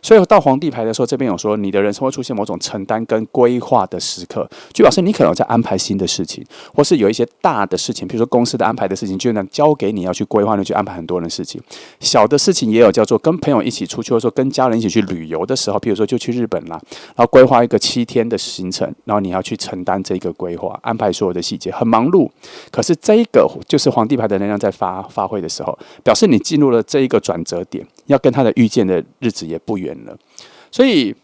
所以到皇帝牌的时候，这边有说你的人生会出现某种承担跟规划的时刻，就表示你可能有在安排新的事情，或是有一些大的事情，比如说公司的安排的事情，就能交给你要去规划，你去安排很多人的事情。小的事情也有叫做跟朋友一起出去，或者说跟家人一起去旅游的时候，比如说就去日本啦，然后规划一个7天的行程，然后你要去承担这个规划，安排所有的细节，很忙碌。可是这一个就是皇帝牌的能量在发挥的时候，表示你进入了这一个转折点，要跟他的遇见的日子也不远了。所以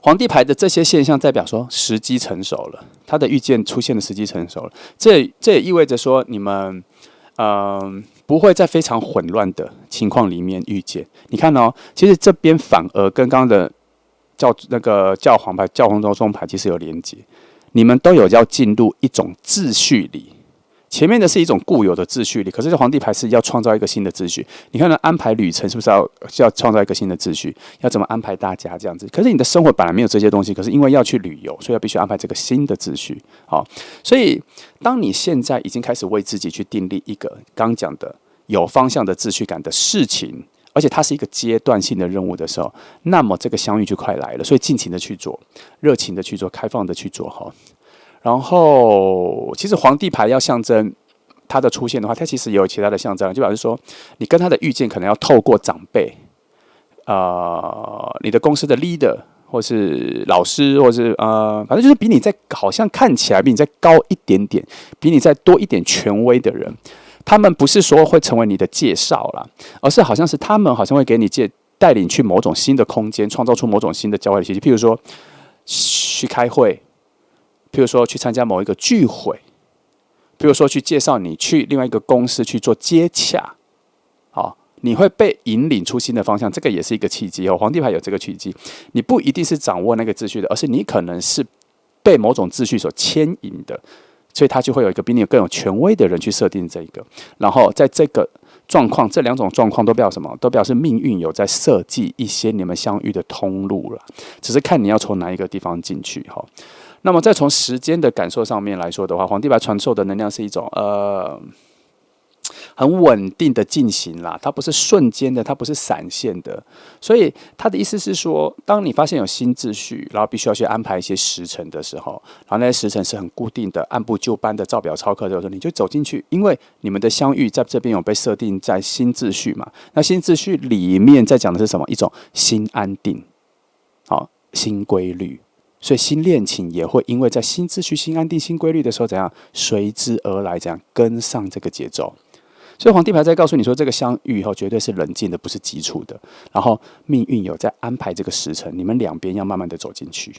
皇帝牌的这些现象代表说时机成熟了，他的遇见出现的时机成熟了，这也意味着说你们不会在非常混乱的情况里面遇见。你看其实这边反而跟刚刚的教皇牌、教皇中牌其实有连结，你们都有要进入一种秩序里。前面的是一种固有的秩序里，可是皇帝牌是要创造一个新的秩序。你看安排旅程是不是要创造一个新的秩序？要怎么安排大家这样子？可是你的生活本来没有这些东西，可是因为要去旅游，所以要必须安排这个新的秩序。所以当你现在已经开始为自己去订立一个刚讲的有方向的秩序感的事情，而且它是一个阶段性的任务的时候，那么这个相遇就快来了。所以尽情的去做，热情的去做，开放的去做然后，其实皇帝牌要象征它的出现的话，它其实也有其他的象征，就表示说，你跟他的遇见可能要透过长辈，你的公司的 leader，或是老师，或是反正就是比你好像看起来比你再高一点点，比你再多一点权威的人，他们不是说会成为你的介绍啦，而是好像是他们好像会给你带领去某种新的空间，创造出某种新的交换的契机。譬如说去开会，譬如说去参加某一个聚会，譬如说去介绍你去另外一个公司去做接洽，好。你会被引领出新的方向，这个也是一个契机哦。皇帝牌有这个契机，你不一定是掌握那个秩序的，而是你可能是被某种秩序所牵引的，所以他就会有一个比你更有权威的人去设定这个。然后在这个状况，这两种状况都表示什么？都表示命运有在设计一些你们相遇的通路了，只是看你要从哪一个地方进去哈。那么再从时间的感受上面来说的话，皇帝牌传授的能量是一种很稳定的进行啦，它不是瞬间的，它不是闪现的，所以他的意思是说，当你发现有新秩序，然后必须要去安排一些时辰的时候，然后那些时辰是很固定的、按部就班的照表操课的时候，你就走进去，因为你们的相遇在这边有被设定在新秩序嘛，那新秩序里面在讲的是什么？一种新安定，好，新规律。所以新恋情也会因为在新秩序、新安定、新规律的时候，怎样随之而来，怎样跟上这个节奏。所以皇帝牌在告诉你说，这个相遇后绝对是冷静的，不是急促的。然后命运有在安排这个时辰，你们两边要慢慢的走进去。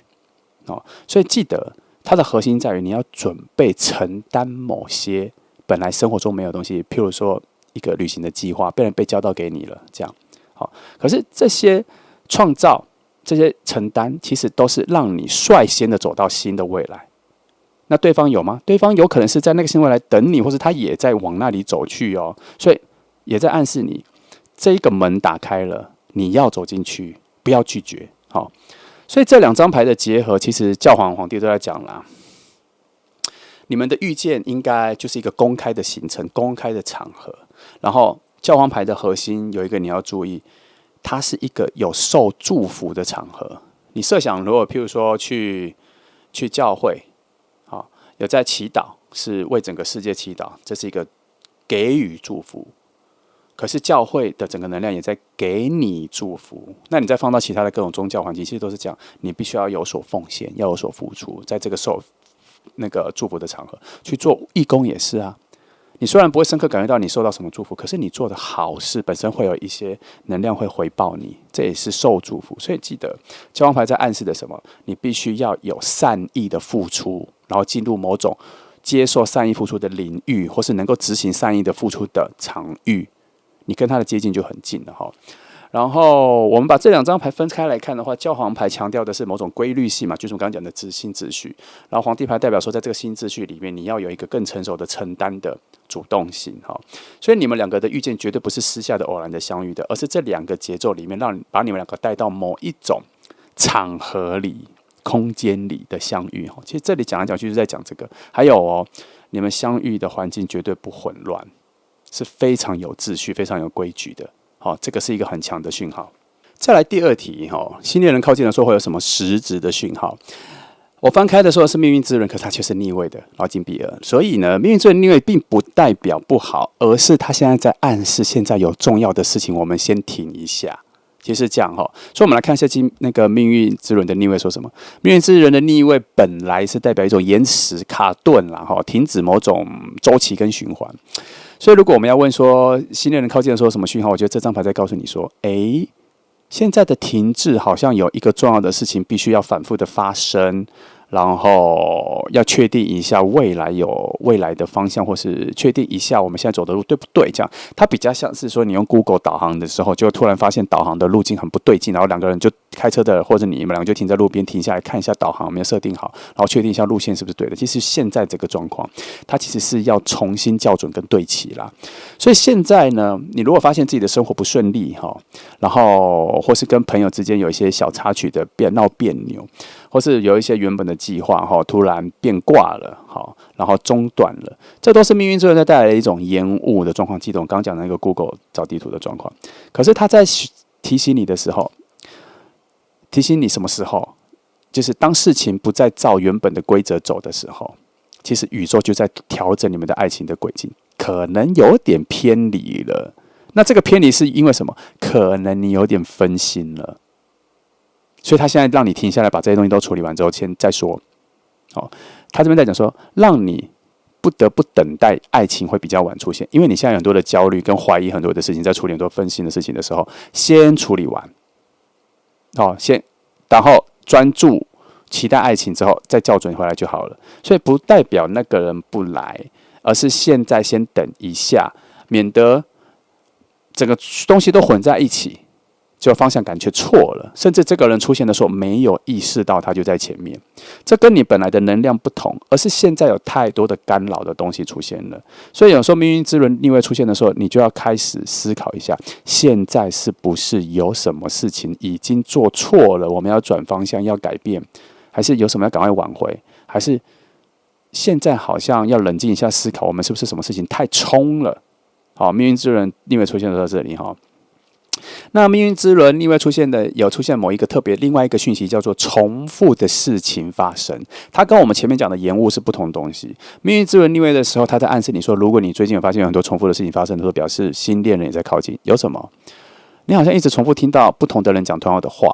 所以记得它的核心在于你要准备承担某些本来生活中没有的东西，譬如说一个旅行的计划被交到给你了，这样好。可是这些创造、这些承担，其实都是让你率先的走到新的未来。那对方有吗？对方有可能是在那个新未来等你，或是他也在往那里走去哦，所以也在暗示你，这一个门打开了，你要走进去，不要拒绝。好，所以这两张牌的结合，其实教皇、皇帝都在讲啦。你们的遇见应该就是一个公开的行程、公开的场合。然后教皇牌的核心有一个你要注意，它是一个有受祝福的场合。你设想，如果譬如说去教会。有在祈祷，是为整个世界祈祷，这是一个给予祝福。可是教会的整个能量也在给你祝福。那你再放到其他的各种宗教环境，其实都是讲你必须要有所奉献，要有所付出，在这个受那个祝福的场合去做义工也是啊。你虽然不会深刻感觉到你受到什么祝福，可是你做的好事本身会有一些能量会回报你，这也是受祝福。所以记得教皇牌在暗示的什么？你必须要有善意的付出。然后进入某种接受善意付出的领域，或是能够执行善意的付出的场域，你跟他的接近就很近了哈。然后我们把这两张牌分开来看的话，教皇牌强调的是某种规律性嘛，就是我刚刚讲的新秩序。然后皇帝牌代表说，在这个新秩序里面，你要有一个更成熟的承担的主动性哈。所以你们两个的遇见绝对不是私下的偶然的相遇的，而是这两个节奏里面，把你们两个带到某一种场合里。空间里的相遇，其实这里讲来讲去就是在讲这个。还有你们相遇的环境绝对不混乱，是非常有秩序、非常有规矩的。这个是一个很强的讯号。再来第二题，新恋人靠近的时候会有什么实质的讯号？我翻开的时候是命运之轮，可是它却是逆位的，劳金比尔。所以呢，命运之轮逆位并不代表不好，而是它现在在暗示现在有重要的事情，我们先停一下。其实是这样哈，所以我们来看一下那个命运之轮的逆位说什么。命运之轮的逆位本来是代表一种延迟、卡顿啦，停止某种周期跟循环。所以如果我们要问说新恋人靠近的时候什么讯号，我觉得这张牌在告诉你说，现在的停滞好像有一个重要的事情必须要反复的发生。然后要确定一下未来的方向，或是确定一下我们现在走的路对不对？这样，它比较像是说你用 Google 导航的时候，就突然发现导航的路径很不对劲，然后两个人就开车的，或者你们两个就停在路边停下来看一下导航有没有设定好，然后确定一下路线是不是对的。其实现在这个状况，它其实是要重新校准跟对齐啦。所以现在呢，你如果发现自己的生活不顺利然后或是跟朋友之间有一些小插曲的闹别扭，或是有一些原本的计划突然变卦了，然后中断了，这都是命运之轮在带来的一种延误的状况。记得我刚刚讲的那个 Google 找地图的状况，可是他在提醒你的时候，提醒你什么时候？就是当事情不再照原本的规则走的时候，其实宇宙就在调整你们的爱情的轨迹，可能有点偏离了。那这个偏离是因为什么？可能你有点分心了。所以他现在让你停下来，把这些东西都处理完之后，先再说。哦，他这边在讲说，让你不得不等待爱情会比较晚出现，因为你现在有很多的焦虑跟怀疑很多的事情，在处理很多分心的事情的时候，先处理完。然后专注期待爱情之后再校准回来就好了。所以不代表那个人不来，而是现在先等一下，免得整个东西都混在一起，就方向感却错了，甚至这个人出现的时候没有意识到他就在前面，这跟你本来的能量不同，而是现在有太多的干扰的东西出现了。所以有时候命运之轮逆位出现的时候，你就要开始思考一下，现在是不是有什么事情已经做错了，我们要转方向要改变，还是有什么要赶快挽回，还是现在好像要冷静一下思考，我们是不是什么事情太冲了。好，命运之轮逆位出现到这里哈。那命运之轮逆位出现的有出现某一个特别另外一个讯息，叫做重复的事情发生。它跟我们前面讲的延误是不同的东西。命运之轮逆位的时候，它在暗示你说，如果你最近有发现有很多重复的事情发生的时候，表示新恋人也在靠近。有什么？你好像一直重复听到不同的人讲同样的话。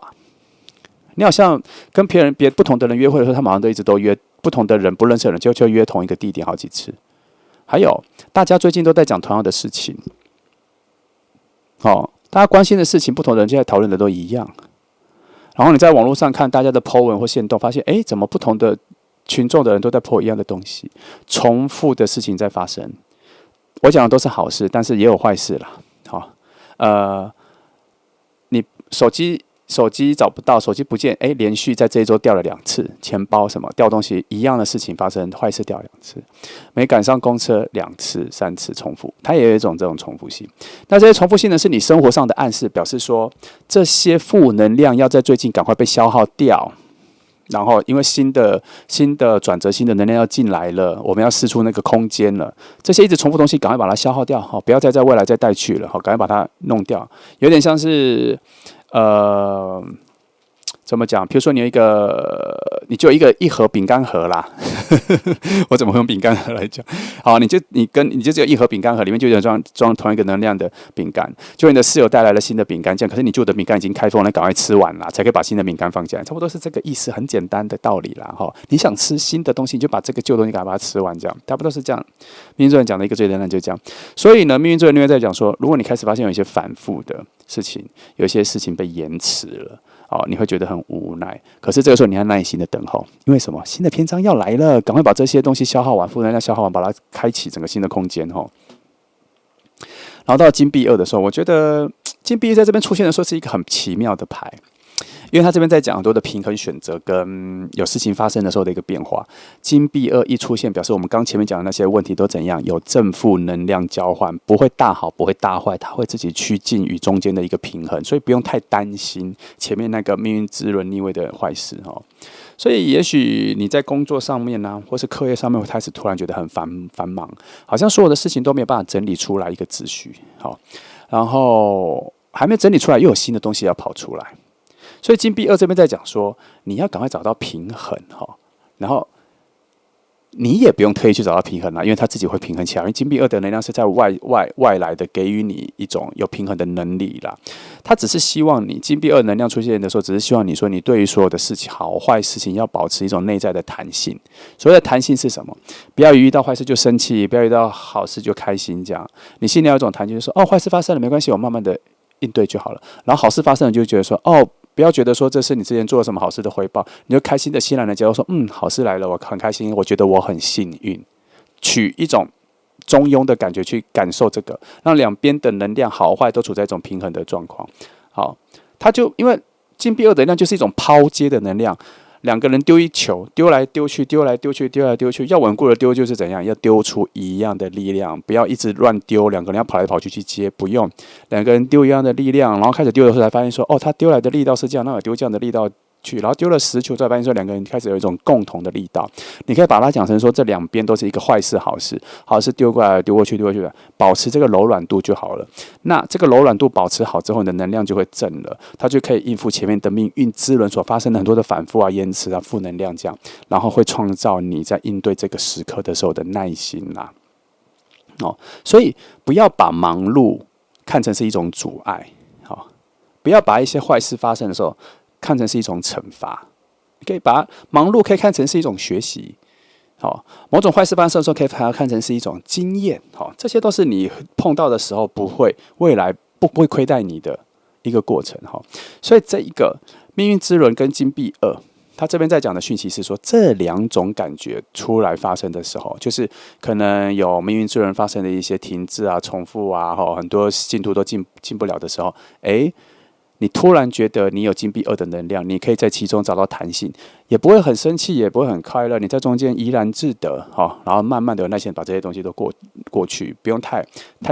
你好像跟别不同的人约会的时候，他们好像都一直都约不同的人，不认识的人就约同一个地点好几次。还有，大家最近都在讲同样的事情。大家关心的事情，不同的人现在讨论的都一样。然后你在网络上看大家的 po 文或限动，发现怎么不同的群众的人都在 po 一样的东西，重复的事情在发生。我讲的都是好事，但是也有坏事啦。你手机找不到，手机不见，连续在这一周掉了2次，钱包什么掉东西一样的事情发生，坏事掉2次，没赶上公车2次、3次重复，它也有一种这种重复性。那这些重复性呢，是你生活上的暗示，表示说这些负能量要在最近赶快被消耗掉。然后，因为新的转折、新的能量要进来了，我们要释出那个空间了。这些一直重复东西，赶快把它消耗掉，不要再在未来再带去了，赶快把它弄掉。有点像是怎么讲？比如说你就有一盒饼干盒啦，我怎么会用饼干盒来讲？好，你就只有一盒饼干盒，里面就有装同一个能量的饼干。就你的室友带来了新的饼干，这样，可是你旧的饼干已经开封了，赶快吃完啦，才可以把新的饼干放进来。差不多是这个意思，很简单的道理啦。你想吃新的东西，你就把这个旧东西赶快把它吃完，这样，差不多是这样。命运之轮讲的一个最简单就是这样。所以呢，命运之轮另外在讲说，如果你开始发现有一些反复的事情，有一些事情被延迟了。你会觉得很无奈，可是这个时候你要耐心的等候，因为什么？新的篇章要来了，赶快把这些东西消耗完，负能量消耗完，把它开启整个新的空间。然后到金币2的时候，我觉得金币2在这边出现的时候是一个很奇妙的牌，因为他这边在讲很多的平衡选择跟有事情发生的时候的一个变化。金币2一出现，表示我们刚前面讲的那些问题都怎样？有正负能量交换，不会大好，不会大坏，它会自己趋近于中间的一个平衡，所以不用太担心前面那个命运之轮逆位的坏事。所以也许你在工作上面啊，或是课业上面会开始突然觉得很繁忙，好像所有的事情都没有办法整理出来一个秩序。然后还没整理出来，又有新的东西要跑出来。所以金币2这边在讲说，你要赶快找到平衡然后你也不用特意去找到平衡啦，因为它自己会平衡起来。因为金币2的能量是在外来的，给予你一种有平衡的能力啦。它只是希望你金币2能量出现的时候，只是希望你说，你对于所有的事情，好坏事情要保持一种内在的弹性。所谓的弹性是什么？不要遇到坏事就生气，不要遇到好事就开心，这样你心里要有一种弹性，就是说坏事发生了没关系，我慢慢的应对就好了。然后好事发生了，就觉得说不要觉得说这是你之前做了什么好事的回报，你就开心的欣然的接受说，好事来了，我很开心，我觉得我很幸运，取一种中庸的感觉去感受这个，让两边的能量好坏都处在一种平衡的状况。好，它就因为金币2的能量就是一种抛接的能量，两个人丢一球，丢来丢去，丢来丢去，丢来丢去，要稳固的丢就是怎样？要丢出一样的力量，不要一直乱丢，两个人要跑来跑去去接，不用，两个人丢一样的力量，然后开始丢的时候才发现说，他丢来的力道是这样，那我丢这样的力道去，然后丢了10球，再发现说两个人开始有一种共同的力道。你可以把它讲成说，这两边都是一个坏事好事，好事丢过来丢过去丢过去的，保持这个柔软度就好了。那这个柔软度保持好之后，你的能量就会正了，它就可以应付前面的命运之轮所发生的很多的反复啊、延迟啊、负能量这样，然后会创造你在应对这个时刻的时候的耐心啦。所以不要把忙碌看成是一种阻碍，不要把一些坏事发生的时候看成是一种惩罚，你可以把忙碌可以看成是一种学习。好，某种坏事发生的时候，可以把它看成是一种经验。好，这些都是你碰到的时候未来不会亏待你的一个过程。好，所以这一个命运之轮跟金币二，他这边在讲的讯息是说，这两种感觉出来发生的时候，就是可能有命运之轮发生的一些停滞啊、重复啊，很多进度都进不了的时候，你突然觉得你有金币二的能量，你可以在其中找到弹性，也不会很生气，也不会很快乐，你在中间怡然自得，然后慢慢的有耐心把这些东西都过去，不用太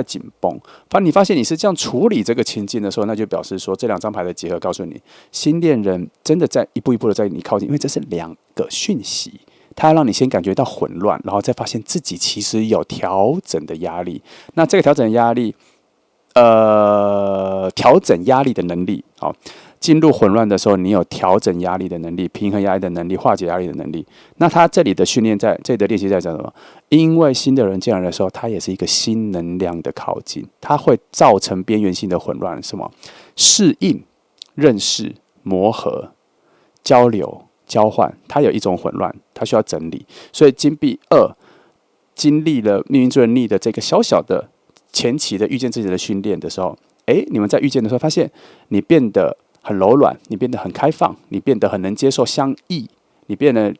紧绷。你发现你是这样处理这个情境的时候，那就表示说这两张牌的结合告诉你，新恋人真的在一步一步的在你靠近，因为这是两个讯息。它要让你先感觉到混乱，然后再发现自己其实有调整的压力。那这个调整压力，调整压力的能力，好，进入混乱的时候，你有调整压力的能力、平衡压力的能力、化解压力的能力。那他这里的训练这里的练习在讲什么？因为新的人进来的时候，他也是一个新能量的靠近，它会造成边缘性的混乱，什么？适应、认识、磨合、交流、交换，它有一种混乱，它需要整理。所以金币二经历了命运之轮逆的这个小小的前期的遇见自己的训练的时候，你们在遇见的时候发现你变得很柔软，你变得很开放，你变得很能接受相异，你变得，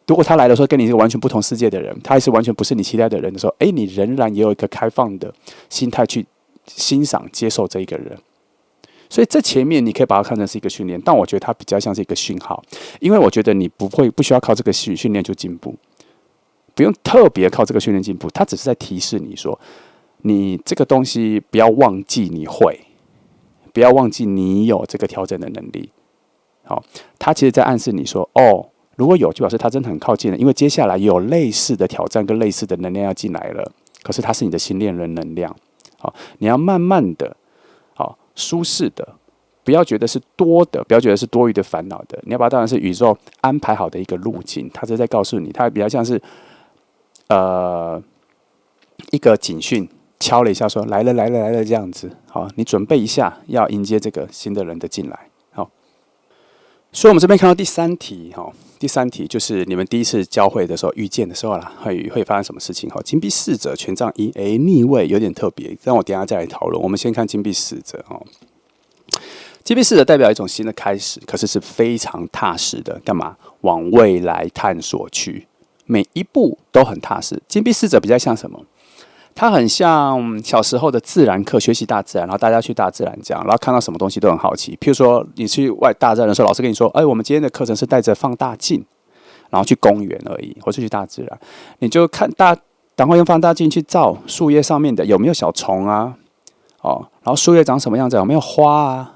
如果他来的时候跟你是完全不同世界的人，他还是完全不是你期待的人的时候，你仍然也有一个开放的心态去欣赏接受这一个人。所以这前面你可以把它看成是一个训练，但我觉得它比较像是一个讯号，因为我觉得你不需要靠这个训练就进步，不用特别靠这个训练进步，它只是在提示你说，你这个东西不要忘记你会，不要忘记你有这个调整的能力。好，他其实在暗示你说，如果有，就表示他真的很靠近了，因为接下来有类似的挑战跟类似的能量要进来了。可是它是你的新恋人能量，好，你要慢慢的，好，舒适的，不要觉得是多的，不要觉得是多余的烦恼的，你要把它当成是宇宙安排好的一个路径。它是在告诉你，它比较像是一个警讯。敲了一下说来了这样子，好，你准备一下，要迎接这个新的人的进来。好，所以我们这边看到第三题，第三题就是你们第一次交汇的时候遇见的时候啦，会发生什么事情？金币四者权杖一，逆位有点特别，让我等一下再来讨论。我们先看金币四者，金币四者代表一种新的开始，可是是非常踏实的，干嘛？往未来探索去，每一步都很踏实。金币四者比较像什么？它很像小时候的自然课，学习大自然，然后大家去大自然这样，然后看到什么东西都很好奇。譬如说，你去大自然的时候，老师跟你说：“我们今天的课程是带着放大镜，然后去公园而已，或是去大自然。”你就赶快用放大镜去照树叶上面的有没有小虫啊，然后树叶长什么样子，有没有花啊，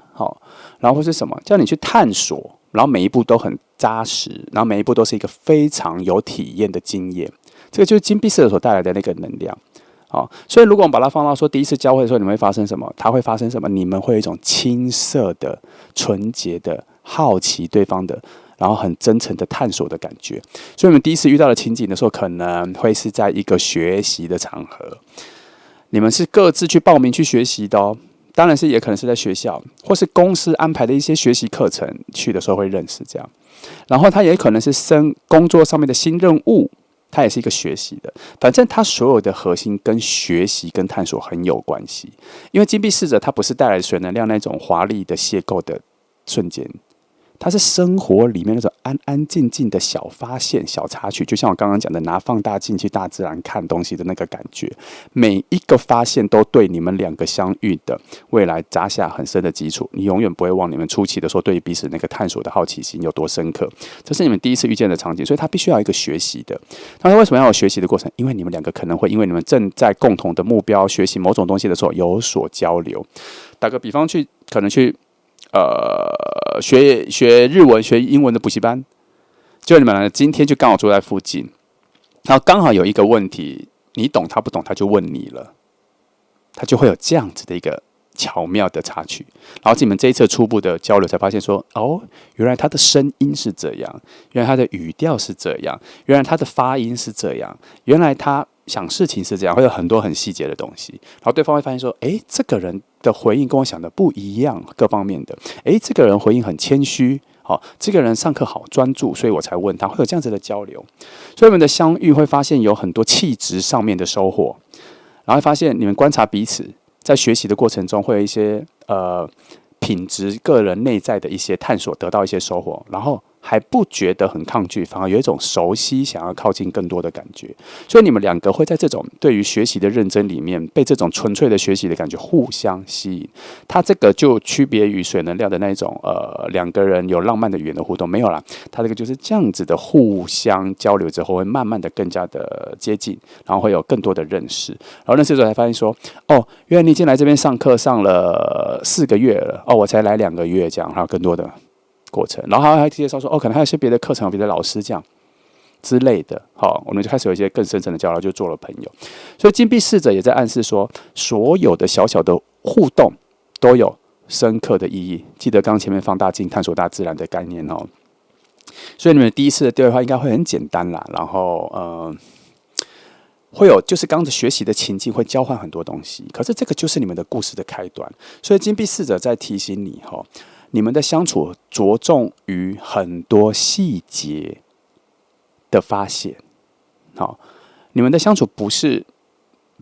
然后或是什么，叫你去探索，然后每一步都很扎实，然后每一步都是一个非常有体验的经验。这个就是金币四者所带来的那个能量。所以如果我们把它放到说第一次交汇的时候，你们会发生什么？它会发生什么？你们会有一种青涩的、纯洁的、好奇对方的，然后很真诚的探索的感觉。所以你们第一次遇到的情景的时候，可能会是在一个学习的场合，你们是各自去报名去学习的哦。当然是也可能是在学校或是公司安排的一些学习课程，去的时候会认识这样。然后它也可能是工作上面的新任务。它也是一个学习的，反正它所有的核心跟学习跟探索很有关系。因为金币四者它不是带来水能量那种华丽的邂逅的瞬间，它是生活里面那种安安静静的小发现、小插曲，就像我刚刚讲的，拿放大镜去大自然看东西的那个感觉。每一个发现都对你们两个相遇的未来扎下很深的基础。你永远不会忘你们初期的时候对于彼此那个探索的好奇心有多深刻。这是你们第一次遇见的场景，所以它必须要有一个学习的。那为什么要有学习的过程？因为你们两个可能会因为你们正在共同的目标学习某种东西的时候有所交流。打个比方，可能去学日文、学英文的补习班，就你们两个今天就刚好住在附近，然后刚好有一个问题，你懂他不懂，他就问你了，他就会有这样子的一个巧妙的插曲。然后你们这一次初步的交流才发现说，原来他的声音是这样，原来他的语调是这样，原来他的发音是这样，原来他想事情是这样，会有很多很细节的东西，然后对方会发现说，诶，这个人的回应跟我想的不一样，各方面的，诶，这个人回应很谦虚，好，这个人上课好专注，所以我才问他，会有这样子的交流，所以我们的相遇会发现有很多气质上面的收获，然后会发现你们观察彼此在学习的过程中，会有一些品质、个人内在的一些探索，得到一些收获，然后还不觉得很抗拒，反而有一种熟悉、想要靠近更多的感觉。所以你们两个会在这种对于学习的认真里面，被这种纯粹的学习的感觉互相吸引。它这个就区别于水能量的那一种两个人有浪漫的语言的互动没有啦，它这个就是这样子的互相交流之后，会慢慢的更加的接近，然后会有更多的认识。然后认识之后才发现说，哦，原来你已经来这边上课上了4个月了，哦，我才来2个月这样，还有更多的过程，然后还介绍说，哦，可能还有些别的课程、别的老师这样之类的，好，我们就开始有一些更深层的交流，就做了朋友。所以金币侍者也在暗示说，所有的小小的互动都有深刻的意义。记得刚前面放大镜探索大自然的概念哦。所以你们第一次的对话应该会很简单啦，然后会有就是刚刚的学习的情境会交换很多东西，可是这个就是你们的故事的开端。所以金币侍者在提醒你哈。你们的相处着重于很多细节的发现，好，你们的相处不是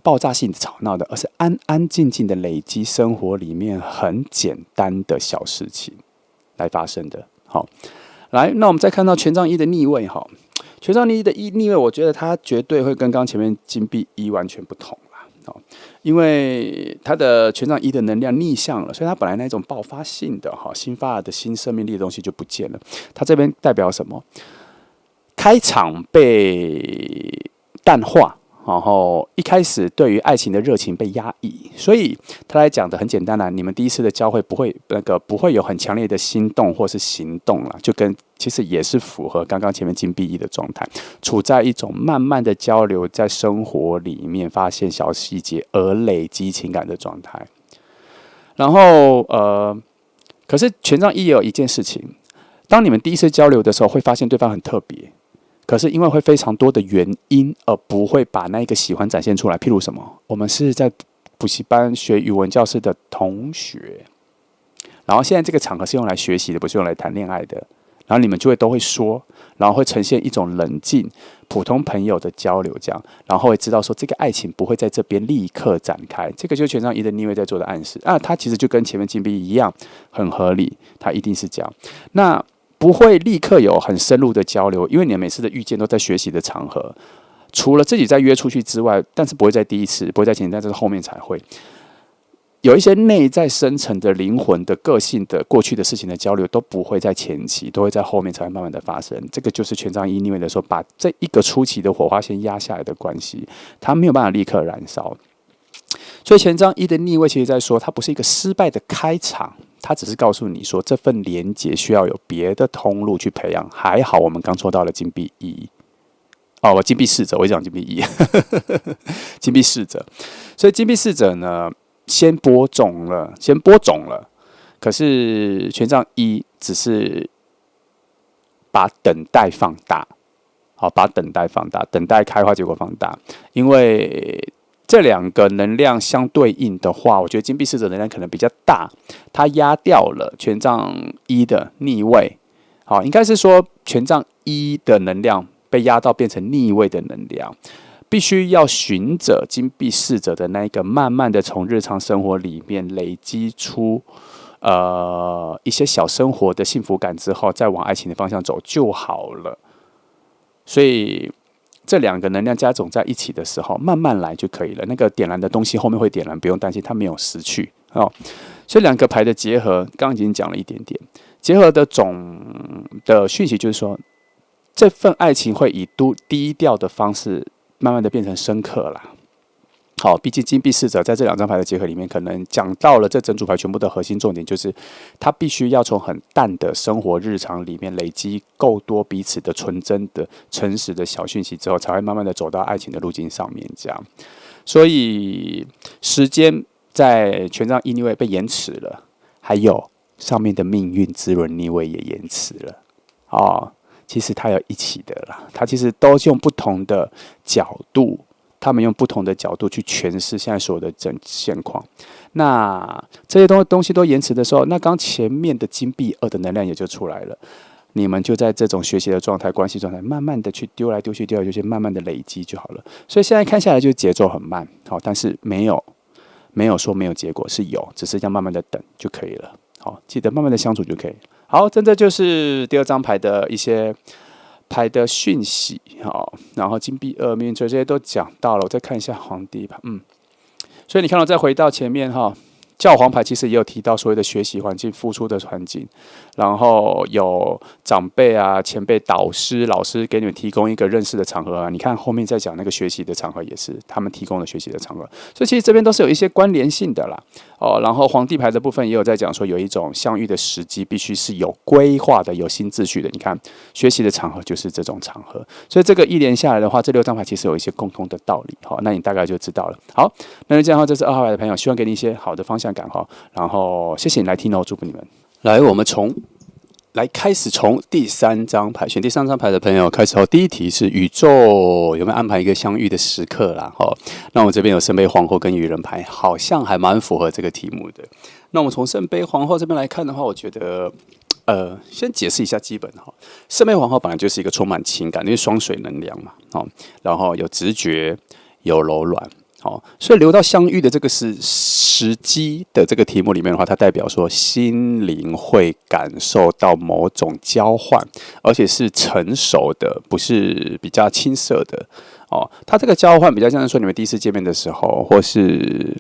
爆炸性的吵闹的，而是安安静静的累积生活里面很简单的小事情来发生的。好，来，那我们再看到权杖1的逆位，哈，权杖1的逆位，我觉得它绝对会跟刚前面金币1完全不同。因为它的权杖1的能量逆向了，所以它本来那种爆发性的新发的新生命力的东西就不见了。它这边代表什么？开场被淡化，然后一开始对于爱情的热情被压抑，所以他来讲的很简单啦，你们第一次的交汇不会有很强烈的心动或是行动啦，就跟其实也是符合刚刚前面金币1的状态，处在一种慢慢的交流，在生活里面发现小细节而累积情感的状态。然后可是权杖1也有一件事情，当你们第一次交流的时候，会发现对方很特别。可是因为会非常多的原因，而不会把那个喜欢展现出来。譬如什么，我们是在补习班学语文教室的同学，然后现在这个场合是用来学习的，不是用来谈恋爱的。然后你们就会都会说，然后会呈现一种冷静、普通朋友的交流，这样，然后会知道说这个爱情不会在这边立刻展开。这个就是权杖1的逆位在做的暗示啊，它其实就跟前面金币一样，很合理，它一定是这样。那不会立刻有很深入的交流，因为你们每次的遇见都在学习的场合，除了自己再约出去之外，但是不会在第一次，不会在前面，但是后面才会有一些内在深层的灵魂的个性的过去的事情的交流，都不会在前期，都会在后面才会慢慢的发生。这个就是权杖1逆位的时候，把这一个初期的火花先压下来的关系，它没有办法立刻燃烧。所以权杖1的逆位其实在说，它不是一个失败的开场，它只是告诉你说，这份连结需要有别的通路去培养。还好我们刚抽到了金币1，我金币侍者，我讲金币1，金币侍者。所以金币侍者呢，先播种了，可是权杖1只是把等待放大，把等待放大，等待开花结果放大，因为这两个能量相对应的话，我觉得金币侍者能量可能比较大，它压掉了权杖1的逆位。好，应该是说权杖1的能量被压到变成逆位的能量，必须要循着金币侍者的那一个，慢慢的从日常生活里面累积出一些小生活的幸福感之后，再往爱情的方向走就好了。所以这两个能量加总在一起的时候，慢慢来就可以了。那个点燃的东西后面会点燃，不用担心，它没有失去哦。所以两个牌的结合，刚刚已经讲了一点点。结合的总的讯息就是说，这份爱情会以低调的方式，慢慢的变成深刻啦。好，毕竟金币侍者在这两张牌的结合里面，可能讲到了这整组牌全部的核心重点，就是他必须要从很淡的生活日常里面累积够多彼此的纯真的、诚实的小讯息之后，才会慢慢的走到爱情的路径上面。这样，所以时间在权杖1逆位被延迟了，还有上面的命运之轮逆位也延迟了。其实它有一起的啦，它其实都用不同的角度他们用不同的角度去诠释现在所有的现况。那这些东西都延迟的时候，那刚前面的金币2的能量也就出来了。你们就在这种学习的状态、关系状态，慢慢的去丢来丢去、丢来丢去，慢慢的累积就好了。所以现在看下来就是节奏很慢，好，但是没有说没有结果，是有，只是要慢慢的等就可以了。好，记得慢慢的相处就可以了。好，这就是第2张牌的一些牌的讯息。好，然后金币2、命运锤这些都讲到了，我再看一下皇帝牌，所以你看到再回到前面哈。教皇牌其实也有提到所谓的学习环境、付出的环境，然后有长辈啊、前辈、导师、老师给你们提供一个认识的场合啊。你看后面再讲那个学习的场合，也是他们提供的学习的场合，所以其实这边都是有一些关联性的啦。然后皇帝牌的部分也有在讲说，有一种相遇的时机必须是有规划的、有新秩序的。你看学习的场合就是这种场合，所以这个一连下来的话，这6张牌其实有一些共通的道理。好，那你大概就知道了。好，那就这样的话，这是2号牌的朋友，希望给你一些好的方向感哈。然后谢谢你来听哦，祝福你们。来，我们开始从第3张牌，选第3张牌的朋友开始后，第一题是宇宙有没有安排一个相遇的时刻啦？那我们这边有圣杯皇后跟愚人牌，好像还蛮符合这个题目的。那我们从圣杯皇后这边来看的话，我觉得先解释一下基本哈。圣杯皇后本来就是一个充满情感，因为双水能量嘛，然后有直觉，有柔软。所以留到相遇的这个时机的这个题目里面的话，它代表说心灵会感受到某种交换，而且是成熟的，不是比较青涩的。它这个交换比较像是说你们第一次见面的时候，或是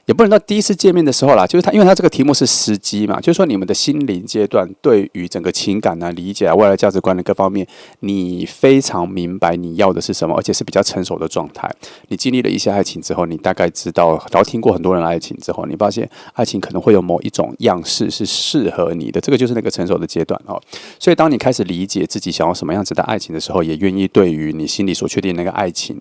也不能到第一次见面的时候啦，就是因为它这个题目是时机嘛，就是说你们的心灵阶段对于整个情感啊、理解啊、未来价值观的各方面，你非常明白你要的是什么，而且是比较成熟的状态。你经历了一些爱情之后，你大概知道，然后听过很多人的爱情之后，你发现爱情可能会有某一种样式是适合你的，这个就是那个成熟的阶段哦。所以当你开始理解自己想要什么样子的爱情的时候，也愿意对于你心里所确定那个爱情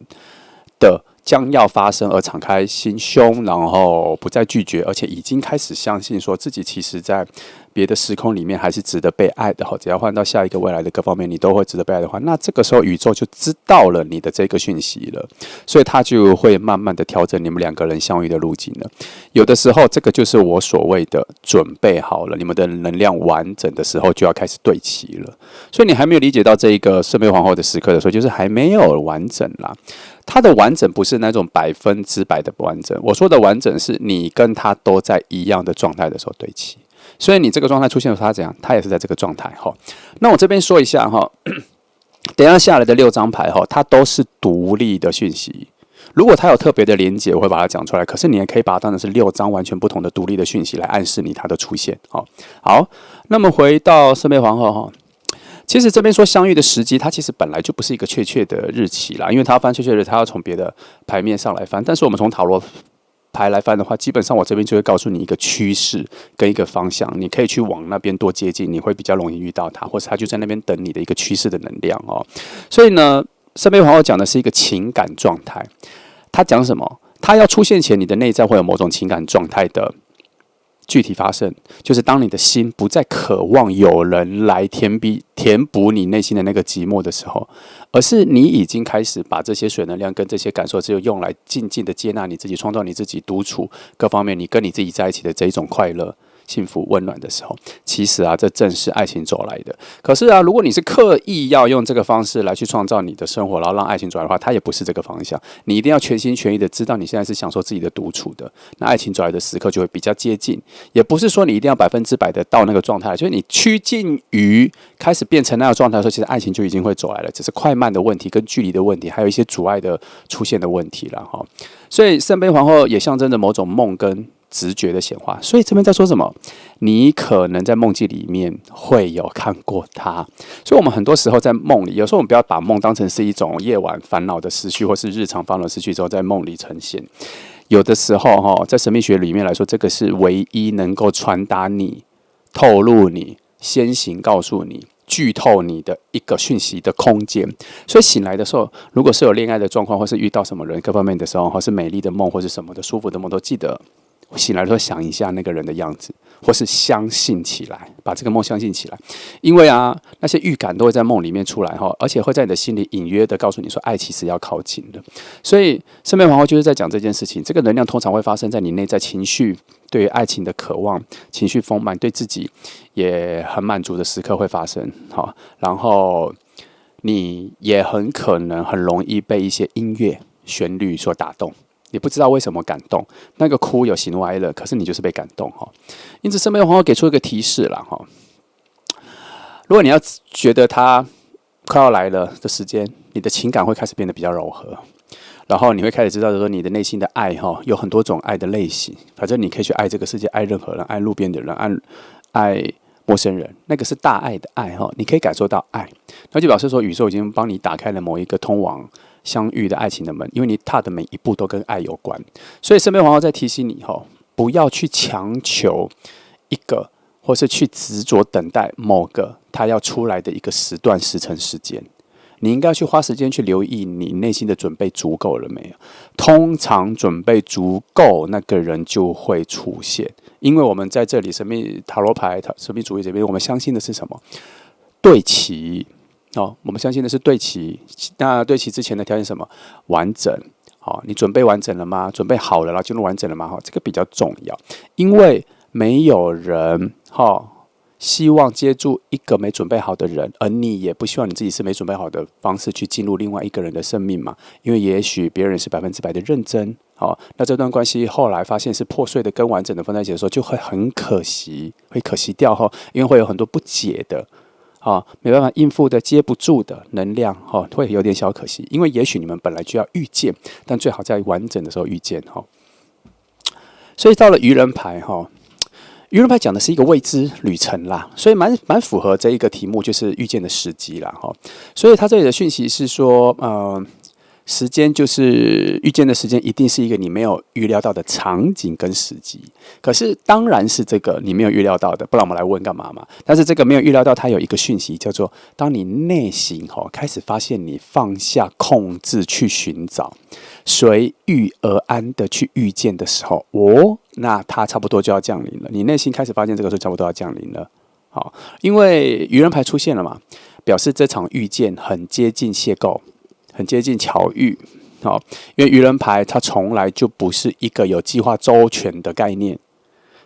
的将要发生而敞开心胸，然后不再拒绝，而且已经开始相信说自己其实在别的时空里面还是值得被爱的。只要换到下一个未来的各方面你都会值得被爱的话，那这个时候宇宙就知道了你的这个讯息了，所以它就会慢慢的调整你们2个人相遇的路径了。有的时候这个就是我所谓的准备好了，你们的能量完整的时候就要开始对齐了。所以你还没有理解到这一个圣杯皇后的时刻的时候，就是还没有完整啦。它的完整不是那种100%的完整，我说的完整是你跟他都在一样的状态的时候对齐。所以你这个状态出现的时候，他怎样？他也是在这个状态哈。那我这边说一下哈，等一下下来的6张牌哈，它都是独立的讯息。如果它有特别的连结，我会把它讲出来。可是你也可以把它当成是6张完全不同的独立的讯息来暗示你它的出现。好，那么回到圣杯皇后哈。其实这边说相遇的时机，它其实本来就不是一个确切的日期啦，因为它要翻确切的日期，它要从别的牌面上来翻。但是我们从塔罗牌来翻的话，基本上我这边就会告诉你一个趋势跟一个方向，你可以去往那边多接近，你会比较容易遇到它，或者它就在那边等你的一个趋势的能量哦。所以呢，圣杯皇后讲的是一个情感状态，它讲什么？它要出现前，你的内在会有某种情感状态的具体发生，就是当你的心不再渴望有人来填补你内心的那个寂寞的时候，而是你已经开始把这些水能量跟这些感受只有用来静静的接纳你自己，创造你自己独处各方面，你跟你自己在一起的这一种快乐、幸福、温暖的时候，其实这正是爱情走来的。可是如果你是刻意要用这个方式来去创造你的生活，然后让爱情走来的话，它也不是这个方向。你一定要全心全意的知道你现在是享受自己的独处的，那爱情走来的时刻就会比较接近。也不是说你一定要100%的到那个状态，就是你趋近于开始变成那个状态的时候，其实爱情就已经会走来了，只是快慢的问题跟距离的问题，还有一些阻碍的出现的问题了哈。所以圣杯皇后也象征着某种梦跟直觉的显化，所以这边在说什么？你可能在梦境里面会有看过他，所以我们很多时候在梦里，有时候我们不要把梦当成是一种夜晚烦恼的思绪，或是日常烦恼的思绪之后在梦里呈现。有的时候在神秘学里面来说，这个是唯一能够传达你、透露你、先行告诉你、剧透你的一个讯息的空间。所以醒来的时候，如果是有恋爱的状况，或是遇到什么人各方面的时候，或是美丽的梦，或是什么的舒服的梦，都记得醒来的时候想一下那个人的样子，或是相信起来，把这个梦相信起来。因为那些预感都会在梦里面出来而且会在你的心里隐约的告诉你说，爱其实要靠近的。所以圣杯皇后就是在讲这件事情。这个能量通常会发生在你内在情绪，对于爱情的渴望，情绪丰满，对自己也很满足的时刻会发生。然后你也很可能很容易被一些音乐旋律所打动。也不知道为什么感动，那个哭有喜怒哀乐，可是你就是被感动因此，圣杯皇后给出一个提示啦如果你要觉得它快要来了的时间，你的情感会开始变得比较柔和，然后你会开始知道说你的内心的爱有很多种爱的类型，反正你可以去爱这个世界，爱任何人，爱路边的人，爱陌生人，那个是大爱的爱你可以感受到爱，那就表示说宇宙已经帮你打开了某一个通往相遇的爱情的门，因为你踏的每一步都跟爱有关。所以圣杯皇后在提醒你不要去强求一个，或是去执着等待某个他要出来的一个时段、时辰、时间。你应该去花时间去留意你内心的准备足够了没有。通常准备足够，那个人就会出现。因为我们在这里神秘塔罗牌、神秘主义这边，我们相信的是什么？对齐。我们相信的是对齐。那对齐之前的条件是什么？完整。你准备完整了吗？准备好了，然后进入完整了吗？这个比较重要，因为没有人希望接住一个没准备好的人，而你也不希望你自己是没准备好的方式去进入另外一个人的生命嘛？因为也许别人是100%的认真，那这段关系后来发现是破碎的跟完整的分在一起的时候，就会很可惜，会可惜掉因为会有很多不解的。没办法应付的、接不住的能量会有点小可惜，因为也许你们本来就要遇见，但最好在完整的时候遇见所以到了愚人牌愚人牌讲的是一个未知旅程啦，所以蛮符合这一个题目，就是遇见的时机啦所以他这里的讯息是说，时间就是遇见的时间，一定是一个你没有预料到的场景跟时机。可是当然是这个你没有预料到的，不然我们来问干嘛嘛？但是这个没有预料到，它有一个讯息叫做：当你内心开始发现你放下控制去寻找，随遇而安的去遇见的时候，那它差不多就要降临了。你内心开始发现这个时候差不多要降临了。因为愚人牌出现了嘛，表示这场遇见很接近邂逅。很接近巧遇，因为愚人牌它从来就不是一个有计划周全的概念，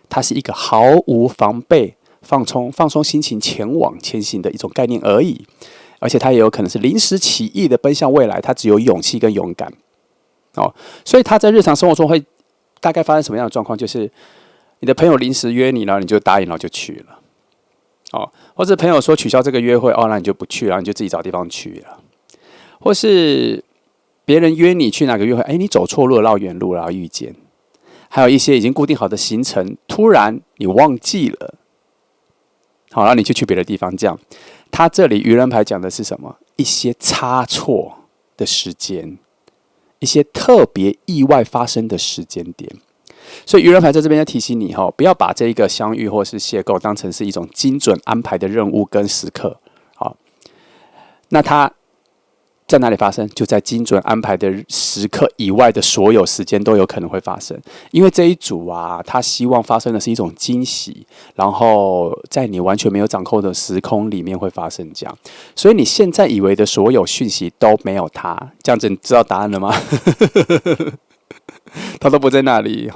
它是一个毫无防备、放松心情前行的一种概念而已，而且它也有可能是临时起意的奔向未来，它只有勇气跟勇敢，所以它在日常生活中会大概发生什么样的状况？就是你的朋友临时约你，然后你就答应，然后就去了，或者朋友说取消这个约会，那你就不去，然后你就自己找地方去了。或是别人约你去哪个约会，你走错路绕远路然后遇见，还有一些已经固定好的行程，突然你忘记了，然后你就去别的地方。这样，他这里愚人牌讲的是什么？一些差错的时间，一些特别意外发生的时间点。所以愚人牌在这边要提醒你不要把这一个相遇或是邂逅当成是一种精准安排的任务跟时刻。那它在哪里发生？就在精准安排的时刻以外的所有时间都有可能会发生，因为这一组他希望发生的是一种惊喜，然后在你完全没有掌控的时空里面会发生这样，所以你现在以为的所有讯息都没有它，这样子你知道答案了吗？它都不在那里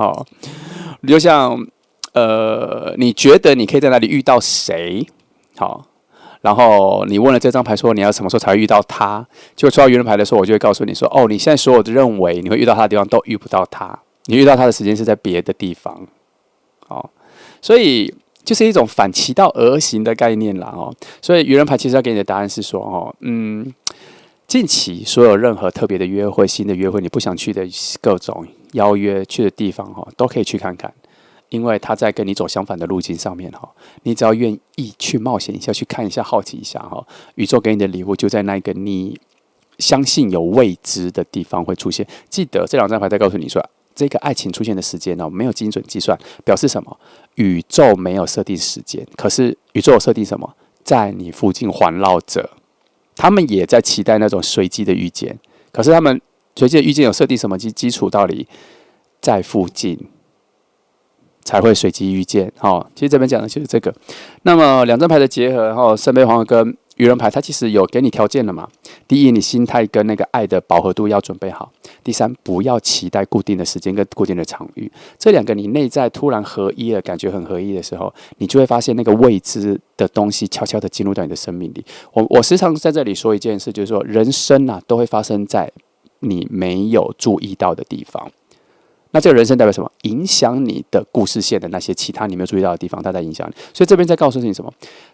你就像你觉得你可以在那里遇到谁然后你问了这张牌说你要什么时候才会遇到他，结果抽到愚人牌的时候，我就会告诉你说，你现在所有的认为你会遇到他的地方都遇不到他，你遇到他的时间是在别的地方，所以就是一种反其道而行的概念啦所以愚人牌其实要给你的答案是说近期所有任何特别的约会、新的约会，你不想去的各种邀约去的地方都可以去看看。因为他在跟你走相反的路径上面你只要愿意去冒险一下，去看一下，好奇一下宇宙给你的礼物就在那个你相信有未知的地方会出现。记得这两张牌在告诉你说，这个爱情出现的时间没有精准计算，表示什么？宇宙没有设定时间，可是宇宙有设定什么？在你附近环绕着，他们也在期待那种随机的遇见，可是他们随机的遇见有设定什么基础道理？在附近。才会随机遇见。其实这边讲的就是这个。那么两张牌的结合，圣杯皇后跟愚人牌，它其实有给你条件了嘛。第一，你心态跟那个爱的饱和度要准备好。第三，不要期待固定的时间跟固定的场域。这两个你内在突然合一了，感觉很合一的时候，你就会发现那个未知的东西悄悄的进入到你的生命里。我时常在这里说一件事，就是说人生都会发生在你没有注意到的地方。那这个人生代表什么？影响你的故事线的那些其他你没有注意到的地方，它在影响你。所以这边在告诉你什么？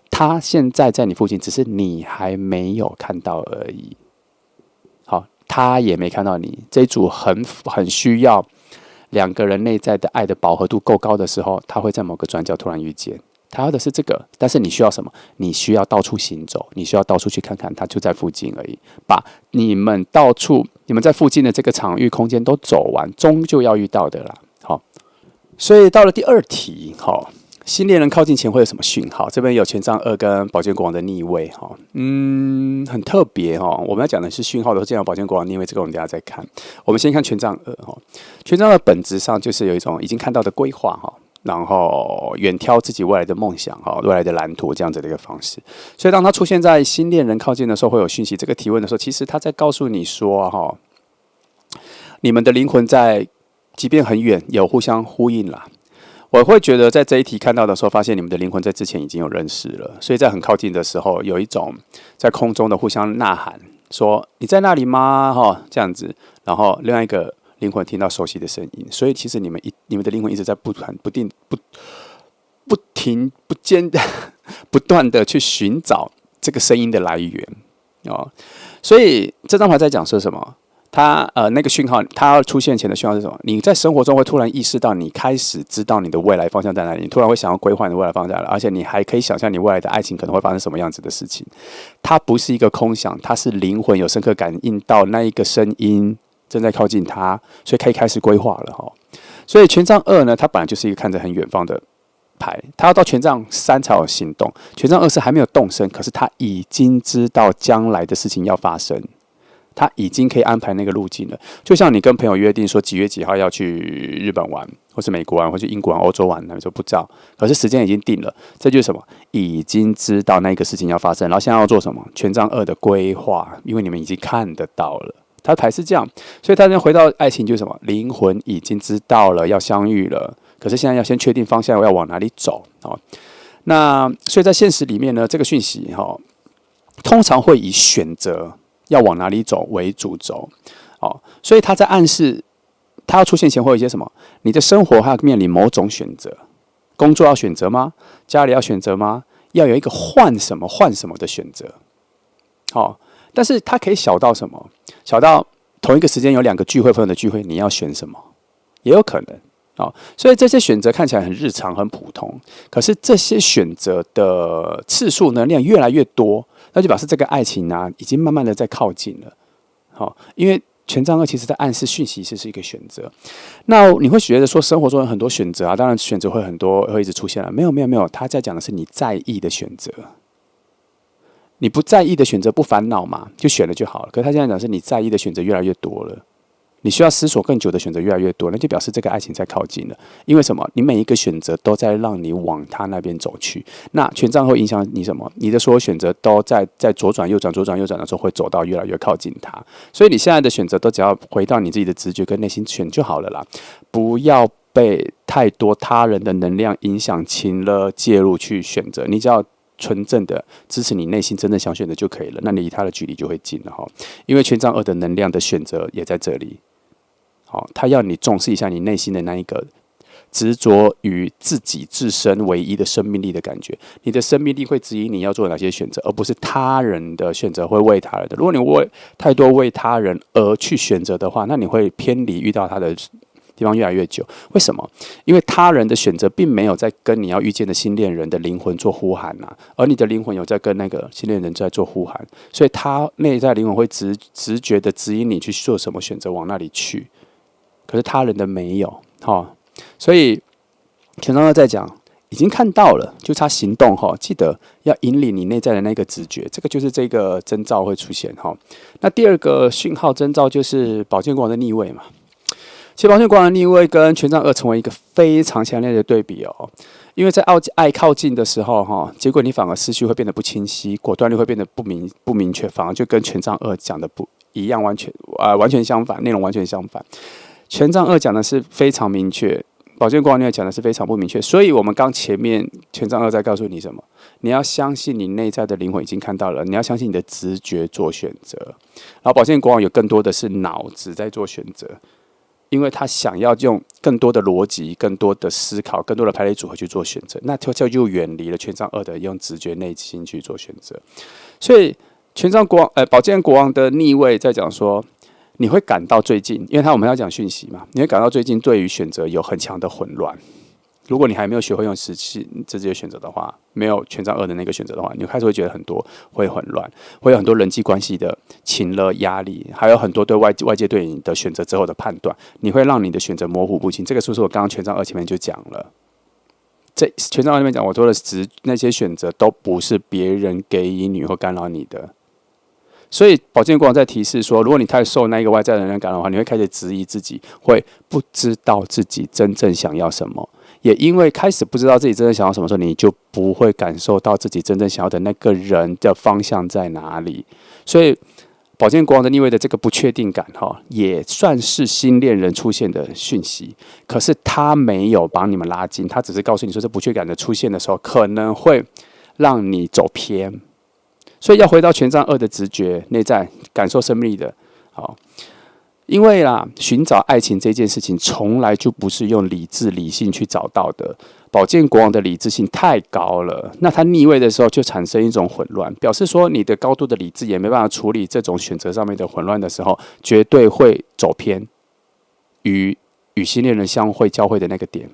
他现在在你附近，只是你还没有看到而已。好，他也没看到你。这一组很需要两个人内在的爱的饱和度够高的时候，他会在某个转角突然遇见。他要的是这个，但是你需要什么？你需要到处行走，你需要到处去看看，它就在附近而已。把你们在附近的这个场域空间都走完，终究要遇到的啦。好，所以到了第二题，新恋人靠近前会有什么讯号？这边有权杖2跟宝剑国王的逆位，很特别我们要讲的是讯号都见到宝剑国王逆位，这个我们等一下再看。我们先看权杖2权杖2本质上就是有一种已经看到的规划然后远眺自己未来的梦想未来的蓝图这样子的一个方式。所以当它出现在新恋人靠近的时候，会有讯息。这个提问的时候，其实他在告诉你说你们的灵魂在即便很远有互相呼应啦。我会觉得在这一题看到的时候，发现你们的灵魂在之前已经有认识了，所以在很靠近的时候，有一种在空中的互相呐喊，说你在那里吗？这样子，然后另外一个灵魂听到熟悉的声音，所以其实你们的灵魂一直在不停不间的不断的去寻找这个声音的来源所以这张牌在讲说什么？它那个讯号，它要出现前的讯号是什么？你在生活中会突然意识到，你开始知道你的未来方向在哪里，你突然会想要规划你的未来方向了，而且你还可以想象你未来的爱情可能会发生什么样子的事情。它不是一个空想，它是灵魂有深刻感应到那一个声音正在靠近它，所以可以开始规划了所以权杖2呢，它本来就是一个看着很远方的牌，它要到权杖3才有行动。权杖2是还没有动身，可是他已经知道将来的事情要发生。他已经可以安排那个路径了，就像你跟朋友约定说几月几号要去日本玩，或是美国玩，或是英国玩、欧洲玩，那你说不知道，可是时间已经定了，这就是什么？已经知道那个事情要发生，然后现在要做什么？权杖2的规划，因为你们已经看得到了，他牌是这样，所以他回到爱情就是什么？灵魂已经知道了要相遇了，可是现在要先确定方向，要往哪里走那所以在现实里面呢，这个讯息通常会以选择要往哪里走为主轴所以他在暗示他要出现前会有一些什么？你的生活还要面临某种选择，工作要选择吗？家里要选择吗？要有一个换什么的选择但是它可以小到什么？小到同一个时间有2个聚会朋友的聚会，你要选什么？也有可能所以这些选择看起来很日常、很普通，可是这些选择的次数能量越来越多，那就表示这个爱情已经慢慢的在靠近了。因为权杖2其实在暗示讯息是一个选择。那你会觉得说生活中有很多选择当然选择会很多，会一直出现了。没有，他在讲的是你在意的选择。你不在意的选择不烦恼嘛，就选了就好了。可是他现在讲的是你在意的选择越来越多了。你需要思索更久的选择越来越多，那就表示这个爱情在靠近了。因为什么？你每一个选择都在让你往他那边走去。那权杖会影响你什么？你的所有选择都在左转右转的时候会走到越来越靠近他。所以你现在的选择都只要回到你自己的直觉跟内心选就好了啦，不要被太多他人的能量影响、情勒介入去选择。你只要纯正的支持你内心真正想选的就可以了，那你离他的距离就会近了因为权杖2的能量的选择也在这里。他要你重视一下你内心的那一个执着于自己自身唯一的生命力的感觉。你的生命力会指引你要做哪些选择，而不是他人的选择会为他人的。如果你太多为他人而去选择的话，那你会偏离遇到他的地方越来越久。为什么？因为他人的选择并没有在跟你要遇见的新恋人的灵魂做呼喊而你的灵魂有在跟那个新恋人在做呼喊，所以他内在灵魂会直觉的指引你去做什么选择，往那里去。可是他人的没有所以权杖2在讲已经看到了，就差行动记得要引领你内在的那个直觉，这个就是这个征兆会出现那第二个讯号征兆就是宝剑国王的逆位嘛。其实宝剑国王的逆位跟权杖二成为一个非常强烈的对比哦。因为在爱靠近的时候，结果你反而思绪会变得不清晰，果断力会变得不明确，反而就跟权杖二讲的不一样，完全相反，内容完全相反。权杖二讲的是非常明确，宝剑国王逆位讲的是非常不明确。所以我们刚前面权杖二在告诉你什么？你要相信你内在的灵魂已经看到了，你要相信你的直觉做选择。然后宝剑国王有更多的是脑子在做选择。因为他想要用更多的逻辑、更多的思考、更多的排列组合去做选择，那就远离了权杖二的用直觉内心去做选择。所以宝剑国王的逆位在讲说，你会感到最近，因为我们要讲讯息嘛，你会感到最近对于选择有很强的混乱。如果你还没有学会用直觉选择的话，没有权杖二的那个选择的话，你开始会觉得会混乱，会有很多人际关系的情勒压力，还有很多对外界对你的选择之后的判断，你会让你的选择模糊不清。这个是不是我刚刚权杖二前面就讲了？在权杖二那边讲，我说的那些选择都不是别人给予你或干扰你的。所以宝剑国王在提示说，如果你太受那个外在的能量感染的话，你会开始质疑自己，会不知道自己真正想要什么。也因为开始不知道自己真正想要什么时候，你就不会感受到自己真正想要的那个人的方向在哪里。所以宝剑国王的逆位的这个不确定感，也算是新恋人出现的讯息。可是他没有帮你们拉近，他只是告诉你说，这不确定感的出现的时候，可能会让你走偏。所以要回到权杖二的直觉、内在感受生命力的，因为寻找爱情这件事情从来就不是用理性去找到的。宝剑国王的理智性太高了，那他逆位的时候就产生一种混乱，表示说你的高度的理智也没办法处理这种选择上面的混乱的时候，绝对会走偏与新恋人相会交汇的那个点。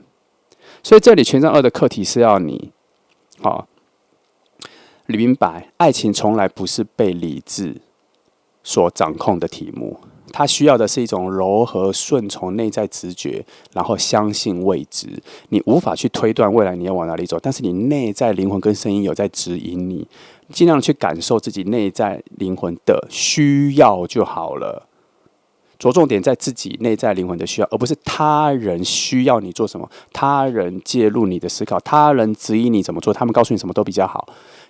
所以这里权杖二的课题是要你，你明白，爱情从来不是被理智所掌控的题目。它需要的是一种柔和、顺从内在直觉，然后相信未知。你无法去推断未来你要往哪里走，但是你内在灵魂跟声音有在指引你，尽量去感受自己内在灵魂的需要就好了。着重点在自己内在灵魂的需要，而不是他人需要你做什么，他人介入你的思考，他人指引你怎么做，他们告诉你什么都比较好。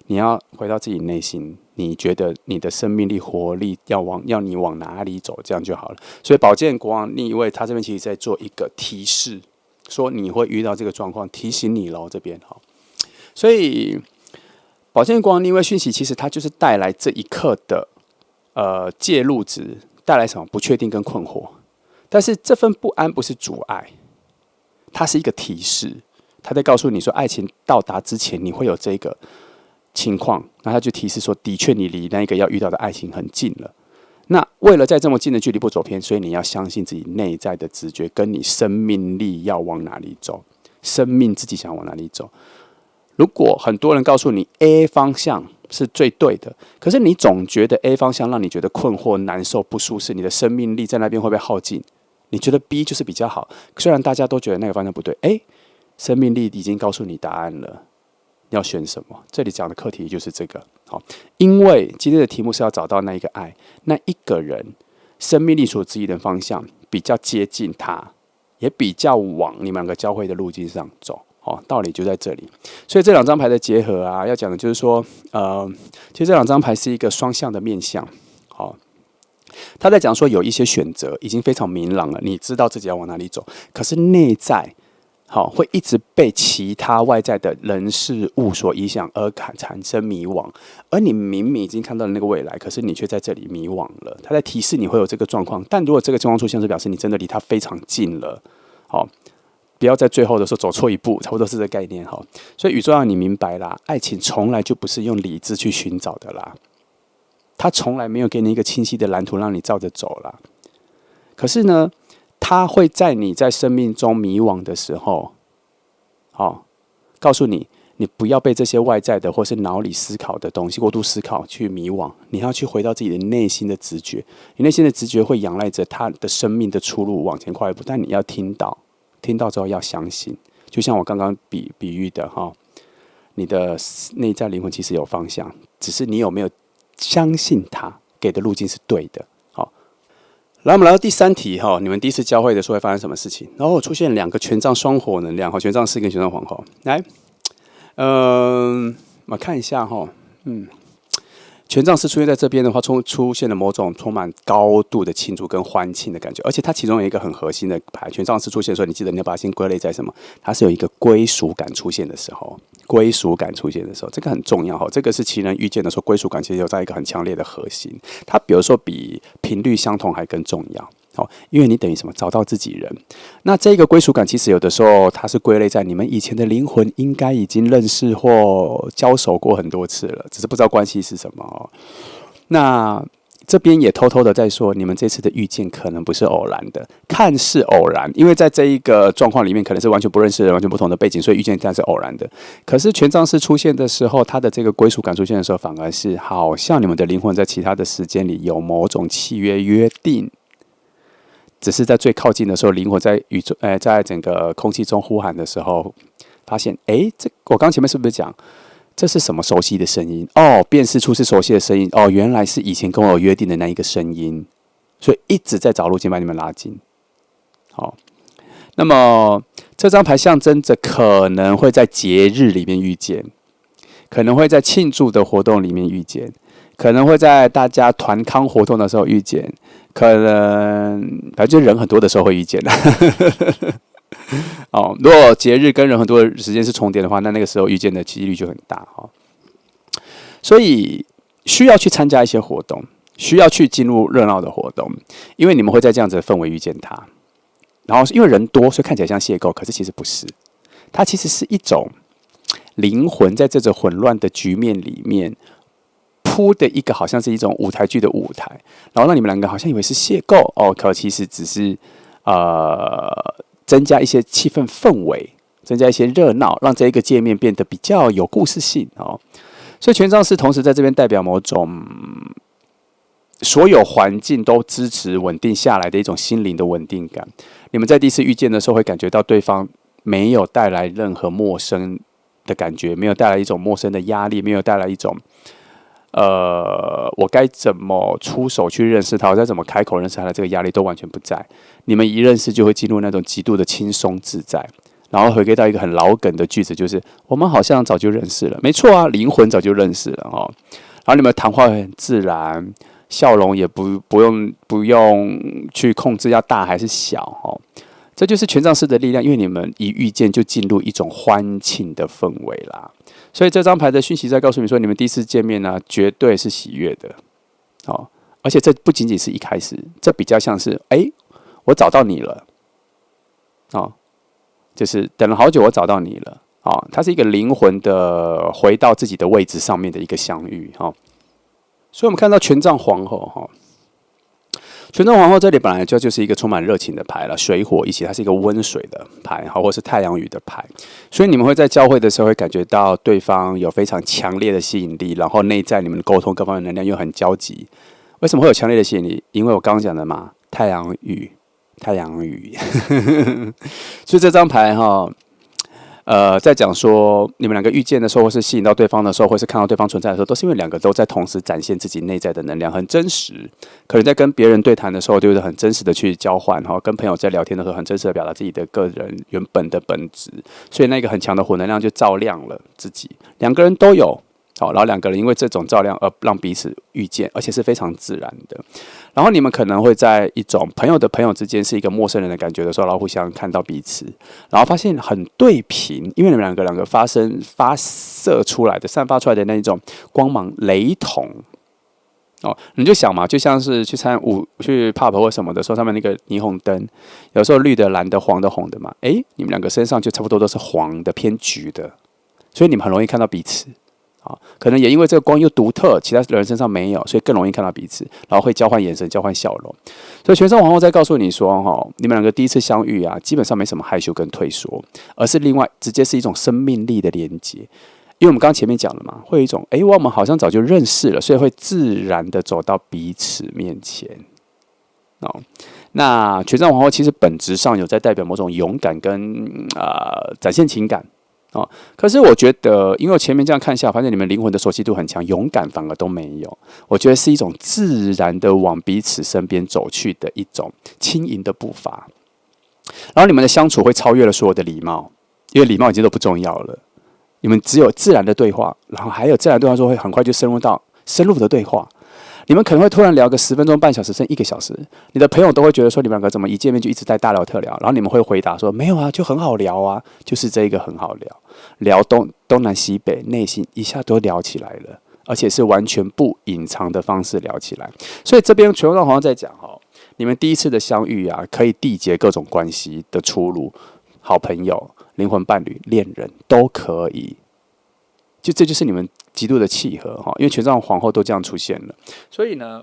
你要回到自己内心，你觉得你的生命力、活力要你往哪里走，这样就好了。所以宝剑国王逆位，他这边其实在做一个提示，说你会遇到这个状况，提醒你咯。这边所以宝剑国王逆位讯息，其实它就是带来这一刻的介入值，带来什么不确定跟困惑。但是这份不安不是阻碍，它是一个提示，他在告诉你说，爱情到达之前，你会有这个情况，那他就提示说，的确你离那个要遇到的爱情很近了。那为了在这么近的距离不走偏，所以你要相信自己内在的直觉，跟你生命力要往哪里走，生命自己想往哪里走。如果很多人告诉你 A 方向是最对的，可是你总觉得 A 方向让你觉得困惑、难受、不舒适，你的生命力在那边会被耗尽。你觉得 B 就是比较好，虽然大家都觉得那个方向不对，生命力已经告诉你答案了。要选什么？这里讲的课题就是这个。因为今天的题目是要找到那一个爱，那一个人生命力所指引的方向比较接近他，也比较往你们两个交汇的路径上走。道理就在这里。所以这两张牌的结合要讲的就是说，其实这两张牌是一个双向的面向。他在讲说有一些选择已经非常明朗了，你知道自己要往哪里走，可是内在会一直被其他外在的人事物所影响而产生迷惘，而你明明已经看到了那个未来，可是你却在这里迷惘了。他在提示你会有这个状况，但如果这个状况出现，是表示你真的离他非常近了。不要在最后的时候走错一步，差不多是这个概念。所以宇宙让你明白啦，爱情从来就不是用理智去寻找的啦，他从来没有给你一个清晰的蓝图让你照着走啦。可是呢，他会在你在生命中迷惘的时候，告诉你，你不要被这些外在的或是脑里思考的东西过度思考去迷惘，你要去回到自己的内心的直觉。你内心的直觉会仰赖着他的生命的出路往前跨一步，但你要听到之后要相信。就像我刚刚比喻的你的内在灵魂其实有方向，只是你有没有相信他给的路径是对的。来，我们来到第3题哈，你们第一次交汇的时候会发生什么事情？然后出现2个权杖双火能量，权杖4跟权杖皇后。来，我们看一下哈，权杖4出现在这边的话，出现了某种充满高度的庆祝跟欢庆的感觉，而且它其中有一个很核心的牌，权杖4出现的时候，你记得你要把它先归类在什么？它是有一个归属感出现的时候，这个很重要哈。这个是奇人遇见的时候，归属感其实有在一个很强烈的核心，它比如说比频率相同还更重要。因为你等于什么？找到自己人。那这个归属感，其实有的时候它是归类在你们以前的灵魂应该已经认识或交手过很多次了，只是不知道关系是什么哦。那这边也偷偷的在说，你们这次的遇见可能不是偶然的，看似偶然，因为在这一个状况里面，可能是完全不认识的人，完全不同的背景，所以遇见它是偶然的。可是权杖4出现的时候，它的这个归属感出现的时候，反而是好像你们的灵魂在其他的时间里有某种契约约定。只是在最靠近的时候，灵魂在宇宙，在整个空气中呼喊的时候，发现，我刚前面是不是讲，这是什么熟悉的声音？辨识出是熟悉的声音，原来是以前跟我有约定的那一个声音，所以一直在找路径把你们拉近。好，那么这张牌象征着可能会在节日里面遇见，可能会在庆祝的活动里面遇见。可能会在大家团康活动的时候遇见，可能反正就人很多的时候会遇见的。如果节日跟人很多的时间是重叠的话，那个时候遇见的几率就很大。所以需要去参加一些活动，需要去进入热闹的活动，因为你们会在这样子的氛围遇见他。然后因为人多，所以看起来像邂逅，可是其实不是，它其实是一种灵魂在这种混乱的局面里面铺的一个好像是一种舞台剧的舞台，然后让你们2个好像以为是邂逅可其实只是增加一些气氛氛围，增加一些热闹，让这一个界面变得比较有故事性所以权杖4同时在这边代表某种所有环境都支持稳定下来的一种心灵的稳定感。你们在第一次遇见的时候，会感觉到对方没有带来任何陌生的感觉，没有带来一种陌生的压力，没有带来一种我该怎么出手去认识他，我该怎么开口认识他的这个压力都完全不在。你们一认识就会进入那种极度的轻松自在，然后回归到一个很老梗的句子，就是我们好像早就认识了。没错啊，灵魂早就认识了然后你们谈话很自然，笑容也不用去控制要大还是小这就是权杖4的力量，因为你们一遇见就进入一种欢庆的氛围啦。所以这张牌的讯息在告诉你说，你们第一次见面呢，绝对是喜悦的而且这不仅仅是一开始，这比较像是我找到你了就是等了好久我找到你了它是一个灵魂的回到自己的位置上面的一个相遇所以我们看到权杖皇后权杖皇后这里本来就是一个充满热情的牌了，水火一起，它是一个温水的牌或是太阳雨的牌，所以你们会在交汇的时候会感觉到对方有非常强烈的吸引力，然后内在你们的沟通各方面能量又很交集。为什么会有强烈的吸引力？因为我刚刚讲的嘛，太阳雨所以这张牌在讲说你们2个遇见的时候，或是吸引到对方的时候，或是看到对方存在的时候，都是因为2个都在同时展现自己内在的能量，很真实。可能在跟别人对谈的时候，就是很真实的去交换跟朋友在聊天的时候，很真实的表达自己的个人原本的本质，所以那个很强的火能量就照亮了自己，2个人都有然后2个人因为这种照亮而让彼此遇见，而且是非常自然的。然后你们可能会在一种朋友的朋友之间是一个陌生人的感觉的时候，然后互相看到彼此，然后发现很对频，因为你们两个发射出来的、散发出来的那一种光芒雷同。你就想嘛，就像是去去 pub 或什么的时候，上面那个霓虹灯，有时候绿的、蓝的、黄的、红的嘛，你们2个身上就差不多都是黄的、偏橘的，所以你们很容易看到彼此。可能也因为这个光又独特，其他人身上没有，所以更容易看到彼此，然后会交换眼神、交换笑容。所以权杖皇后在告诉你说，你们2个第一次相遇啊，基本上没什么害羞跟退缩，而是另外直接是一种生命力的连接。因为我们刚刚前面讲了嘛，会有一种我们好像早就认识了，所以会自然的走到彼此面前。那权杖皇后其实本质上有在代表某种勇敢跟展现情感。哦。可是我觉得，因为我前面这样看下，发现你们灵魂的熟悉度很强，勇敢反而都没有。我觉得是一种自然的往彼此身边走去的一种轻盈的步伐。然后你们的相处会超越了所有的礼貌，因为礼貌已经都不重要了。你们只有自然的对话，然后还有自然对话说会很快就深入的对话。你们可能会突然聊个10分钟、半小时，甚至1个小时。你的朋友都会觉得说你们两个怎么一见面就一直在大聊特聊，然后你们会回答说没有啊，就很好聊啊，就是这一个很好聊，聊东南西北，内心一下都聊起来了，而且是完全不隐藏的方式聊起来。所以这边全部好像在讲你们第一次的相遇啊，可以缔结各种关系的出路，好朋友、灵魂伴侣、恋人都可以。这就是你们极度的契合因为权杖皇后都这样出现了，所以呢，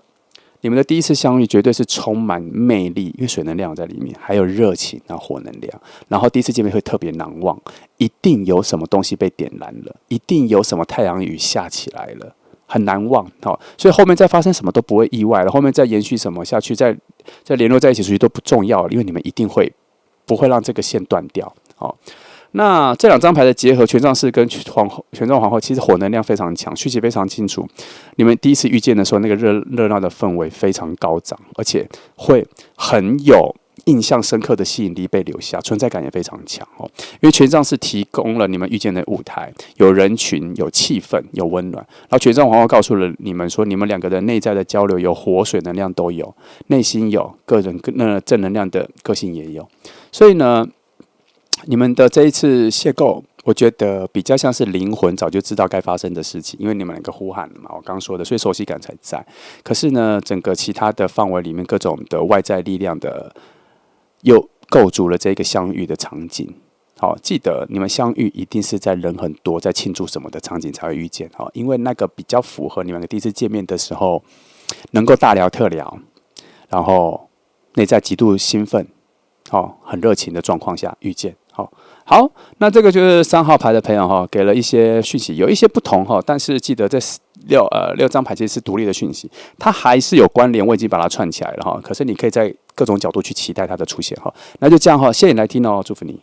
你们的第一次相遇绝对是充满魅力，因为水能量在里面，还有热情，然后火能量，然后第一次见面会特别难忘，一定有什么东西被点燃了，一定有什么太阳雨下起来了，很难忘所以后面再发生什么都不会意外了，后面再延续什么下去，再联络在一起出去都不重要了，因为你们一定不会让这个线断掉那这2张牌的结合，权杖4跟权杖皇后，其实火能量非常强，讯息非常清楚。你们第一次遇见的时候，那个热闹的氛围非常高涨，而且会很有印象深刻的吸引力被留下，存在感也非常强因为权杖4提供了你们遇见的舞台，有人群、有气氛、有温暖。然后权杖皇后告诉了你们说，你们两个的内在的交流有火、水能量都有，内心有，个人正能量的个性也有。所以呢，你们的这一次邂逅，我觉得比较像是灵魂早就知道该发生的事情，因为你们两个呼喊了嘛，我刚说的，所以熟悉感才在。可是呢，整个其他的范围里面，各种的外在力量的又构筑了这个相遇的场景。记得你们相遇一定是在人很多，在庆祝什么的场景才会遇见因为那个比较符合你们第一次见面的时候能够大聊特聊，然后内在极度兴奋，很热情的状况下遇见。好，那这个就是3号牌的朋友给了一些讯息，有一些不同但是记得这6张牌其实是独立的讯息，它还是有关联，我已经把它串起来了可是你可以在各种角度去期待它的出现那就这样谢谢你来听祝福你。